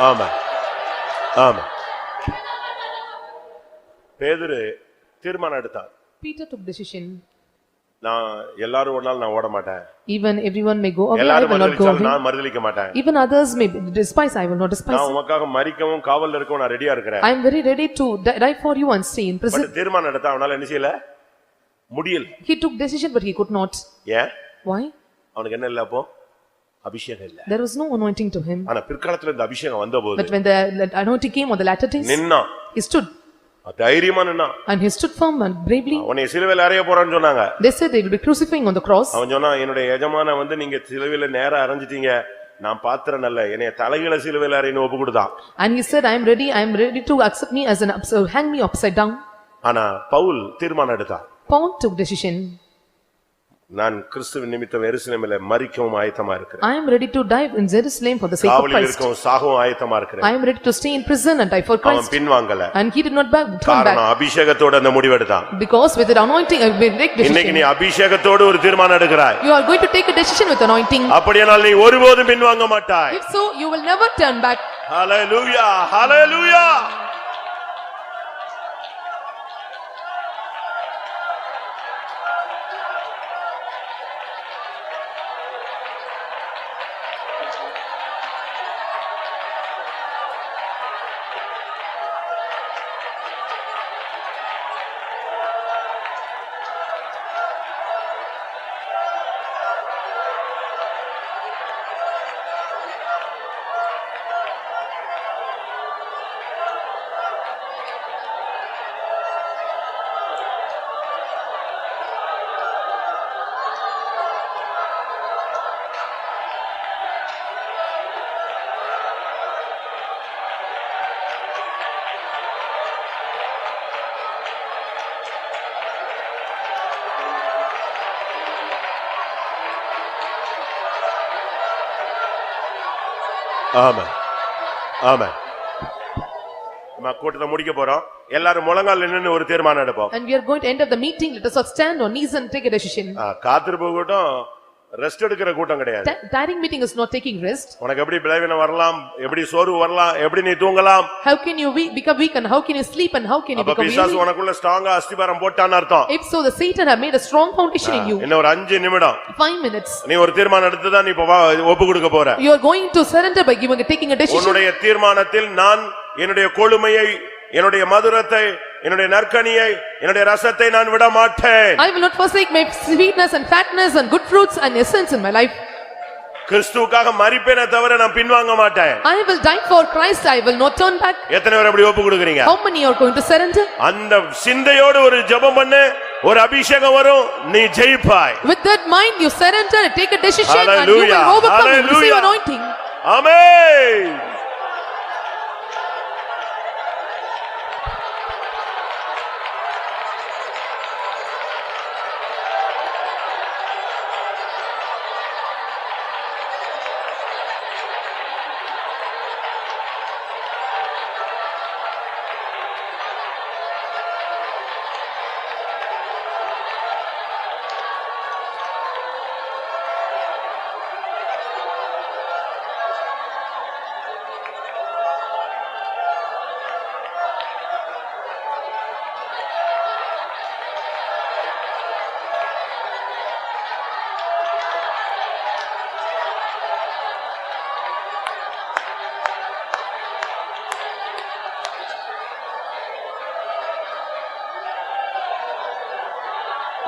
ஆமா ஆமா. பேதுரு தீர்மானம் எடுத்தான். Peter took decision. நான் எல்லாரும் ஒரு நாள் நான் ஓட மாட்டேன். Even everyone may go away, I எல்லாரும் will not go மறுதலிச்சாலும் away. நான் மறுதலிக்க மாட்டேன். Even others may despise, I will not despise. நான் உமக்காக மரிக்கவும் காவல்ல இருக்கவும் நான் ரெடியா இருக்கிறேன். I am very ready to die for you and stay in prison. But தீர்மானம் எடுத்தா அவனால என்ன செய்யல முடியல. He took decision but he could not. ஏன்? Why? அவனுக்கு என்ன இல்ல அப்போ? அபிஷேகம் இல்ல. There was no anointing to him. ஆனா பிற்காலத்துல இந்த அபிஷேகம் வந்தபோது But when the anointing came on the latter days, நின்னா he stood தைரியமா நின்னா. and he stood firm and bravely. அவனை சிலுவையில அறைய போறான்னு சொன்னாங்க. They said they will be crucifying on the cross. அவன் சொன்னா என்னுடைய எஜமான வந்து நீங்க சிலுவையில நேரா அறைஞ்சிட்டீங்க, நான் பாத்திரம் நல்ல என்னைய தலைகீழ சிலுவையில அறையன்னு ஒப்பு கொடுத்தான். And he said, I am ready to accept me as an hang me upside down. ஆனா பவுல் தீர்மானம் எடுத்தான். Paul took decision. நான் கிறிஸ்துவின் நிமித்தம் எருசலேமிலே மரிக்கவும் ஆயத்தமா இருக்கிறேன். I am ready to die in Jerusalem for the sake of காவலில் Christ. இருக்கவும் சாகவும் ஆயத்தமா இருக்கிறேன். I am ready to stay in prison and die for அவன் Christ. பின்வாங்கல. And he did not turn காரணம் back. அபிஷேகத்தோட அந்த முடிவெடுத்தான். Because with the anointing, I will take இன்னைக்கு நீ decision. அபிஷேகத்தோடு ஒரு தீர்மானம் எடுக்கிறாய். You are going to take a decision with anointing. அப்படியானால் நீ ஒருபோதும் பின்வாங்க மாட்டாய். If so, you will never turn back. ஹல்லேலூயா ஹல்லேலூயா. ஆமென் ஆமென். நம்ம கூட்டத்தை முடிக்க போறோம். எல்லாரும் முழங்கால் நின்னு ஒரு தீர்மானம் எடுப்போம். And we are going to end up the meeting. Let us all stand on knees and take a decision. காத்திருப்பு கூட்டம் ரெஸ்ட் எடுக்கிற கூட்டம் கிடையாது. Tiring meeting is not taking rest. உனக்கு எப்படி பலவீனம் வரலாம், எப்படி சோர்வு வரலாம், எப்படி நீ தூங்கலாம். How can you become weak and how can you sleep and how can you அப்ப become பிசாசு weary? உனக்குள்ள ஸ்ட்ராங்கா அஸ்திபாரம் போட்டான்னு அர்த்தம். If so, the Satan have made a strong foundation in you. இன்னும் ஒரு 5 நிமிடம் 5 minutes. நீ ஒரு தீர்மானம் எடுத்து தான் நீ இப்ப ஒப்பு கொடுக்க போற. You are going to surrender by taking a decision. உன்னுடைய தீர்மானத்தில் நான் என்னுடைய கொழுமையை, என்னுடைய மதுரத்தை, என்னுடைய நற்கனியை, என்னுடைய ரசத்தை நான் விட மாட்டேன். I will not forsake my sweetness and fatness and good fruits and essence in my life. கிறிஸ்துவுக்காக மரிப்பேனே தவிர நான் பின்வாங்க மாட்டேன். I will die for Christ. I will not turn back. எத்தனை பேர் அப்படி ஒப்பு கொடுக்கறீங்க? How many are going to surrender? அந்த சிந்தையோடு ஒரு ஜெபம் பண்ணு, ஒரு அபிஷேகம் வரும், நீ ஜெயிப்பாய். With that mind you surrender, take a decision and you Hallelujah. will overcome and receive Hallelujah. anointing. ஆமென்.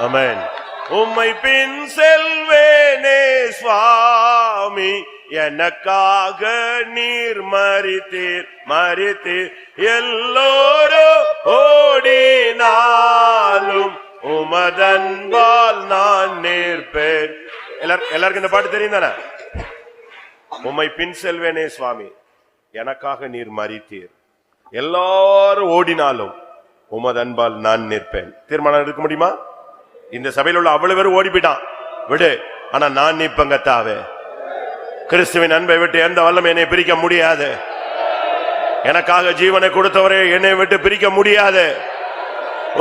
ஆமென். உம்மை பின் செல்வேனே சுவாமி, எனக்காக நீர் மரித்தீர், எல்லோரும் ஓடினாலும் உமதன்பால் நான் நிற்பேன். எல்லாருக்கும் இந்த பாட்டு தெரியும் தானே? உம்மை பின் செல்வேனே சுவாமி, எனக்காக நீர் மரித்தீர், எல்லாரும் ஓடினாலும் உமதன்பால் நான் நிற்பேன். தீர்மானம் எடுக்க முடியுமா? இந்த சபையில் உள்ள அவ்வளவு பேர் ஓடி போயிட்டான், விடு, ஆனா நான் நிற்பேன் கர்த்தாவே. கிறிஸ்துவின் அன்பை விட்டு எந்த வல்லமை என்னை பிரிக்க முடியாது. எனக்காக ஜீவனை கொடுத்தவரே என்னை விட்டு பிரிக்க முடியாது.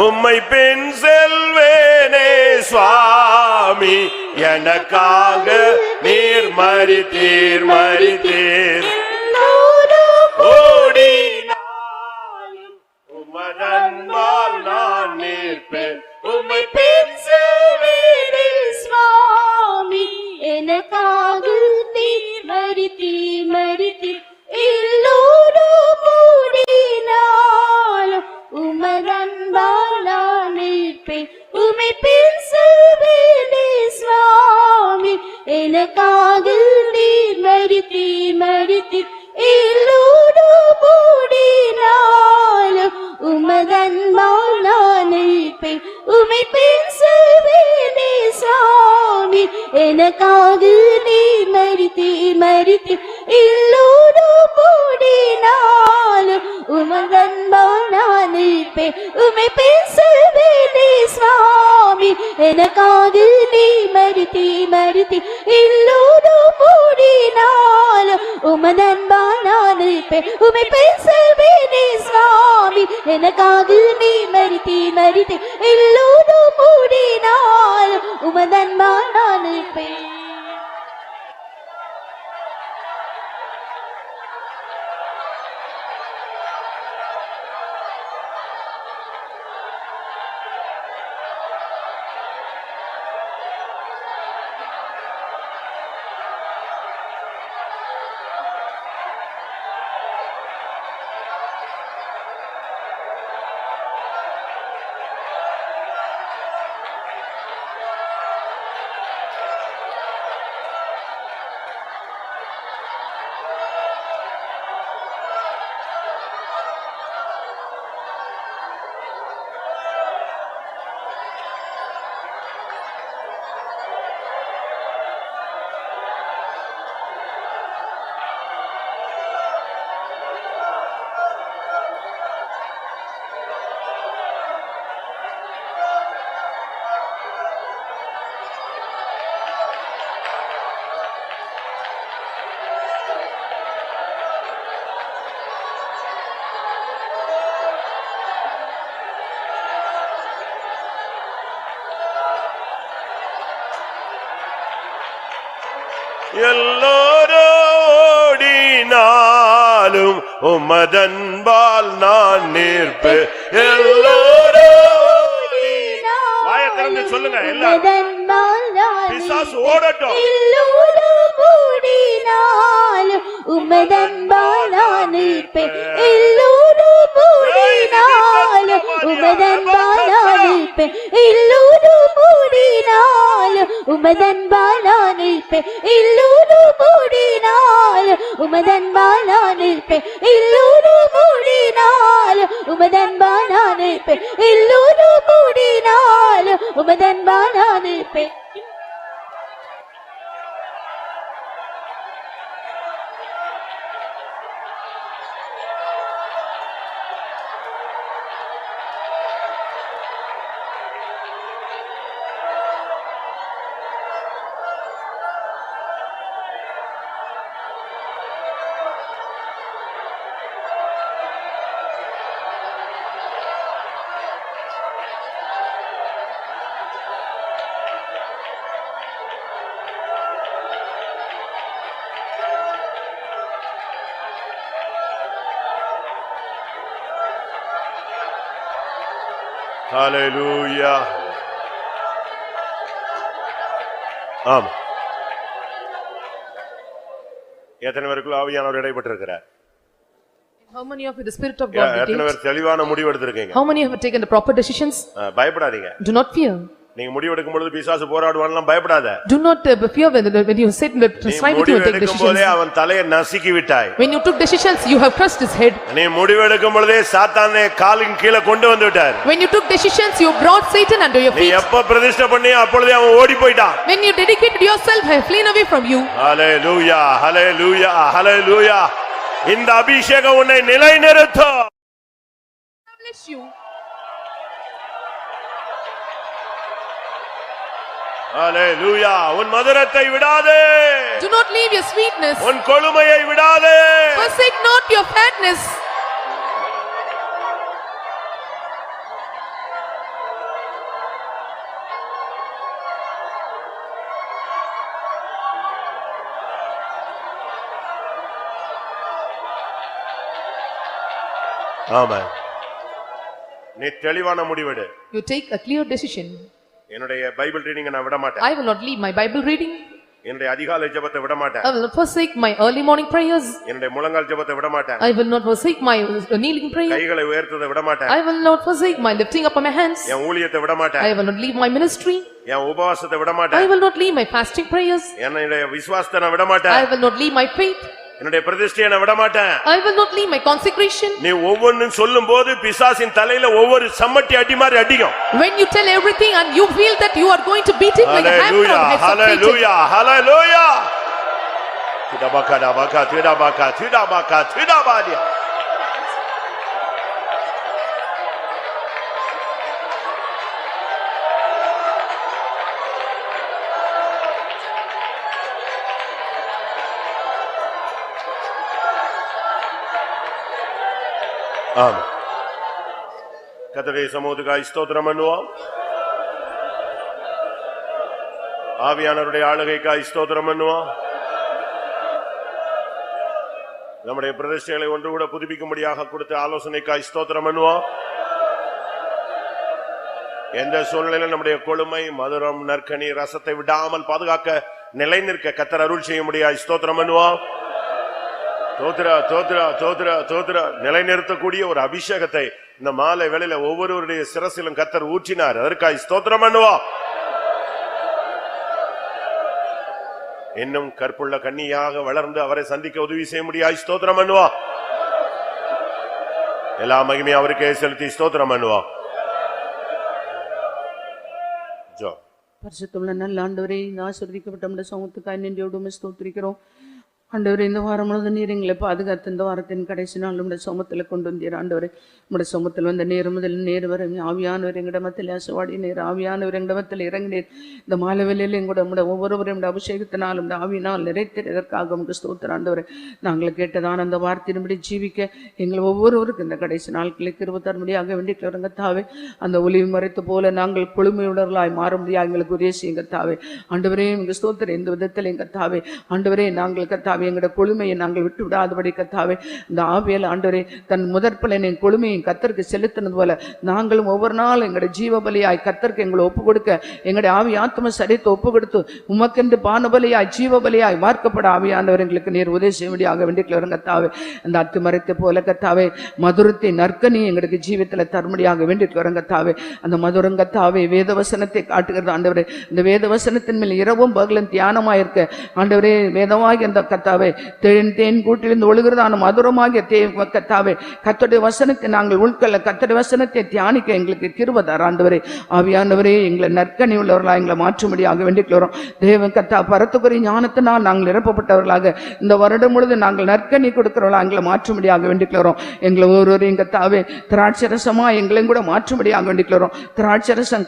உம்மை பின் செல்வேனே சுவாமி, எனக்காக நீர் மரித்தீர். எல்லோரும் உமதன்பால் நான் நிற்பேன் உம்மை பின் செல்வேன் சுவாமி எனக்காக நீர் மரித்தீர் எல்லோரும் கூடினாலும் உமதன்பால் நான் நிற்பேன் உம்மை பின் செல்வேன் சுவாமி எனக்காக நீர் மரித்தீர் எல்லோரும் கூடினாலும் உமதன்பால் நான் நிற்பேன் உம்மை பின் செல்வேன் சுவாமி எனக்காக நீர் மரித்தீர் எல்லோரும் கூடினாலும் உமதன்பால் நான் நிற்பேன் உம்மை பின் செல்வேன் சுவாமி எனக்காக நீர் மரித்தீர் எல்லோரும் கூடினாலும் உமதன்பால் நான் நிற்பேன் உம்மை பின் செல்வேன் சுவாமி எனக்காக நீர் மரித்தீர் எல்லோரும் கூடினாலும் உமதன்பால் நான் நிற்பேன். எல்லோரோடினாலும் உமதன்பால் நான் நிற்பேன் எல்லோரோடினாலும் வாயை திறந்து சொல்லுங்க எல்லாரும் பிசாசு ஓடட்டும் எல்லோரும் கூடினாலும் உமதன்பால் நான் நிற்பேன் எல்லோரும் கூடினாலும் உமதன்பால் நான் நிற்பேன் எல்லோரும் கூடினாலும் உமதன்பால் நான் நிற்பேன் எல்லோரும் கூடினாலும் உமதன்பால் நான் நிற்பேன் எல்லோரும் கூடினாலும் உமதன்பால் நான் நிற்பேன் எல்லோரும் கூடினாலும் உமதன்பால் நான் நிற்பேன். ஹல்லேலூயா. ஆம், எத்தனை பேருக்குள்ள ஆவியானவர் இடைப்பட்டிருக்கிறார்? How many of you the spirit of God எத்தனை dictates? பேர் தெளிவான முடிவு எடுத்திருக்கீங்க? How many have taken the proper decisions? பயப்படாதீங்க. Do not fear. நீங்க முடிவு எடுக்கும் பொழுது பிசாசு போராடுவான்லாம் பயப்படாத. Do not fear when you sit and try to முடிவு take எடுக்கும் decisions. போதே அவன் தலையை நசுக்கி விட்டாய். When you took decisions, you have crushed his head. நீ முடிவு எடுக்கும் பொழுதே சாத்தானை காலின் கீழே கொண்டு வந்து விட்டார். When you took decisions, you brought Satan under your நீ feet. எப்ப பிரதிஷ்டை பண்ணி அப்பொழுதே அவன் ஓடி போய்ட்டான். When you dedicated yourself, have fleeing away from you. ஹல்லேலூயா, ஹல்லேலூயா, ஹல்லேலூயா. இந்த அபிஷேகம் உன்னை நிலைநிறுத்தும். Establish you. ஹல்லேலூயா. உன் மதுரத்தை விடாதே. Do not leave your sweetness. உன் கொழுமையை விடாதே. Forsake not your fatness. ஆமென். நீ தெளிவான முடிவெடு. You take a clear decision. என்னுடைய பைபிள் ரீடிங் நான் விட மாட்டேன். I will not leave my Bible reading. என்னுடைய அதிகாலை ஜெபத்தை விட மாட்டேன். I will not forsake my early morning prayers. என்னுடைய முழங்கால் ஜெபத்தை விட மாட்டேன். I will not forsake my kneeling prayer. கைகளை உயர்த்துவதை விட மாட்டேன். I will not forsake my lifting up of my hands. என் ஊழியத்தை விட மாட்டேன். I will not leave my ministry. என் உபவாசத்தை விட I மாட்டேன். will not leave my fasting prayers. என்னுடைய விசுவாசத்தை நான் விட மாட்டேன். I will not leave my faith. என்னுடைய பிரதிஷ்டையை நான் விட மாட்டேன். I will not leave my consecration. நீ ஒவ்வொன்னும் சொல்லும்போது பிசாசின் தலையில ஒவ்வொரு சம்மட்டி அடி மாதிரி அடிக்கும். When you tell everything and you feel that you are going to beat him like a hammer on the heads of Satan. Hallelujah, hallelujah. Tidabaka dabaka tidabaka tidabaka tidabadia. ஆமென். கர்த்தருடைய சமூகத்துக்காய் ஸ்தோத்திரம் பண்ணுவோம். ஆவியானவருடைய ஆளுகைக்காய் ஸ்தோத்திரம் பண்ணுவோம். நம்முடைய பிரதிஷ்டைகளை ஒன்று கூட புதுப்பிக்கும்படியாக கொடுத்த ஆலோசனைக்காய் ஸ்தோத்திரம் பண்ணுவோம். எந்த சூழ்நிலையிலும் நம்முடைய கொழுமை, மதுரம், நற்கனி, ரசத்தை விடாமல் பாதுகாக்க நிலை நிற்க கர்த்தர் அருள் செய்ய முடியாது. ஸ்தோத்திரம் பண்ணுவோம். தோத்ரா தோத்ரா தோத்ரா தோத்ரா நிலைநிறுத்தக்கூடிய ஒரு அபிஷேகத்தை இந்த மாலை வேளையில ஒவ்வொருவருடைய சிரசிலும் கர்த்தர் ஊற்றினார். அதற்காக ஸ்தோத்திரம் பண்ணுவோம். இன்னும் கற்புள்ள கன்னியாக வளர்ந்து அவரை சந்திக்க உதவி செய்ய முடியாது. ஸ்தோத்திரம் பண்ணுவோம். எல்லா மகிமையும் அவருக்கே செலுத்தி ஸ்தோத்திரம் பண்ணுவோம். ஜோ பரிசுத்தமுள்ள நல்ல ஆண்டவரே, இந்த ஆசீர்வதிக்கப்பட்ட நம்முடைய சமூகத்துக்காய் நன்றியோடு ஸ்தோத்திரிக்கிறோம். ஆண்டவரே, இந்த வாரம் முழுவதும் நீர் எங்களை பாதுகாத்து இந்த வாரத்தின் கடைசி நாள் நம்முடைய சமூகத்தில் கொண்டு வந்தீர். ஆண்டவரே, நம்முடைய சமூகத்தில் வந்த நேர் முதல் நேர் வரை ஆவியானவர் எங்களிடமத்தில் அசவாடி நேர் ஆவியானவர் எங்களிடமத்தில் இறங்கினீர். இந்த மாலை வேளையில் எங்களோட நம்முடைய ஒவ்வொருவரும் அபிஷேகத்தினால் நம்முடைய ஆவியினால் நிறைத்திருக்காக உங்களுக்கு ஸ்தோத்திரம். ஆண்டவரே, நாங்கள் கேட்டதான அந்த வார்த்தையின்படி ஜீவிக்க எங்கள் ஒவ்வொருவருக்கும் இந்த கடைசி நாட்களில் கிருபை தரும்படியாக வேண்டிக் தாவே. அந்த ஒளிவு மறைத்து போல நாங்கள் கொழுமையுடர்களாய் மாறும்படியாக எங்களுக்கு உதவி செய்யுங்க தாவே. ஆண்டவரே, எங்கள் ஸ்தோத்திரம் எந்த விதத்தில் எங்கள் தாவே. ஆண்டவரே, நாங்கள் கத்தாவே எங்களோட கொழுமையை நாங்கள் விட்டு விடாதபடி கத்தாவே இந்த ஆவியல் ஆண்டவரே தன் முதற்பலனை கொழுமையும் கத்தருக்கு செலுத்தினது போல நாங்களும் ஒவ்வொரு நாள் எங்களுடைய ஜீவபலியாய் கத்தருக்கு எங்களை ஒப்பு கொடுக்க எங்களுடைய ஆவி ஆத்ம சரித்து ஒப்பு கொடுத்து உமக்கென்று பானபலியாய் ஜீவபலியாய் மார்க்கப்பட ஆவியானவர் எங்களுக்கு நீர் உதவி செய்யும்படியாக வேண்டிக்கொள்கிறோம் கத்தாவே. அந்த அத்துமரத்தை போல கத்தாவே மதுரத்தை நற்கனி எங்களுக்கு ஜீவத்தில் தரும்படியாக வேண்டிக்கொள்கிறோம் கத்தாவே. அந்த மதுரம் கத்தாவே வேதவசனத்தை காட்டுகிறது ஆண்டவரே. இந்த வேதவசனத்தின் மேல் இரவும் பகலும் தியானமாயிருக்க ஆண்டவரே, வேதமாகி அந்த கத்தாவே தேன் கூட்டிலிருந்து ஒழுகிறதான மதுரமாகிய கத்தாவே கர்த்தருடைய வசனத்தை நாங்கள் உட்கொள்ள கர்த்தருடைய வசனத்தை தியானிக்க எங்களுக்கு கிருபை தாரும் ஆண்டவரே. ஆவியானவரே, எங்களை நற்கனி உள்ளவர்களாக எங்களை மாற்றும்படியாக வேண்டிக்கிறோம். தேவன் கத்தா பரத்துக்குரிய ஞானத்தினால் நாங்கள் நிரப்பப்பட்டவர்களாக இந்த வருடம் முழுது நாங்கள் நற்கனி கொடுக்கிறவர்களாக எங்களை மாற்றும்படியாக வேண்டிக்கிறோம். எங்களை ஒருவரையும் கத்தாவே திராட்சரசமா எங்களையும் கூட மாற்றும்படியாக வேண்டிக்கிறோம். திராட்சரசம்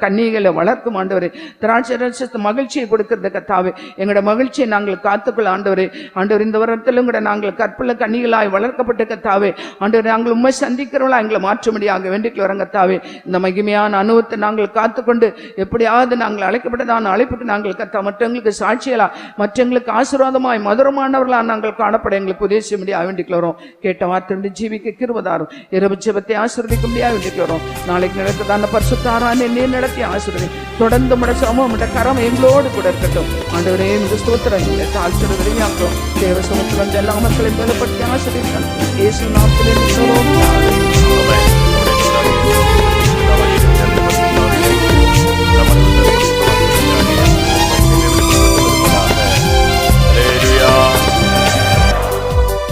கன்னிகளை வளர்க்கும் ஆண்டவரே. திராட்சரசத்தை மகிழ்ச்சியை கொடுக்கிறது கத்தாவே. எங்களோட மகிழ்ச்சியை நாங்கள் காத்துக்கொள்ள ஆண்டவரே. ஆண்டவர், இந்த வருடத்திலும் கூட நாங்கள் கற்புள்ள கன்னிகளாய் வளர்க்கப்பட்ட கத்தாவே ஆண்டவரே, நாங்கள் உண்மை சந்திக்கிறவர்களா எங்களை மாற்றும்படியாக வேண்டிக்கிறோம் கத்தாவே. இந்த மகிமையான அனுபவத்தை நாங்கள் காத்துக்கொண்டு எப்படியாவது நாங்கள் அழைக்கப்பட்டதான அழைப்புக்கு நாங்கள் கத்தா மற்றவங்களுக்கு சாட்சிகளா மற்றவங்களுக்கு ஆசீர்வாதமாய் மதுரமானவர்களா நாங்கள் காணப்பட எங்களுக்கு உதவி செய்ய முடியாது வேண்டிக்கிறோம். கேட்ட வார்த்தை ஜீவிக்க கிருபதாரும் இரவு ஜெபத்தை ஆசீர்வதிக்க முடியாது வேண்டிக்கிறோம். நாளைக்கு நடத்ததான பரிசுத்த ஆராதனை நீர் நடத்தி ஆசீர்வதி தொடர்ந்து முட சமூகம் கரம் எங்களோடு கூட இருக்கட்டும். ஆண்டவரே, இந்த ஸ்தோத்திரம் எங்களை தாழ்த்துற விளையாட்டோம். தேவ சமூகத்தில் எல்லா மக்களையும் பலப்படுத்தி ஆசீர்வதிக்கிறோம். இயேசு நாமத்திலே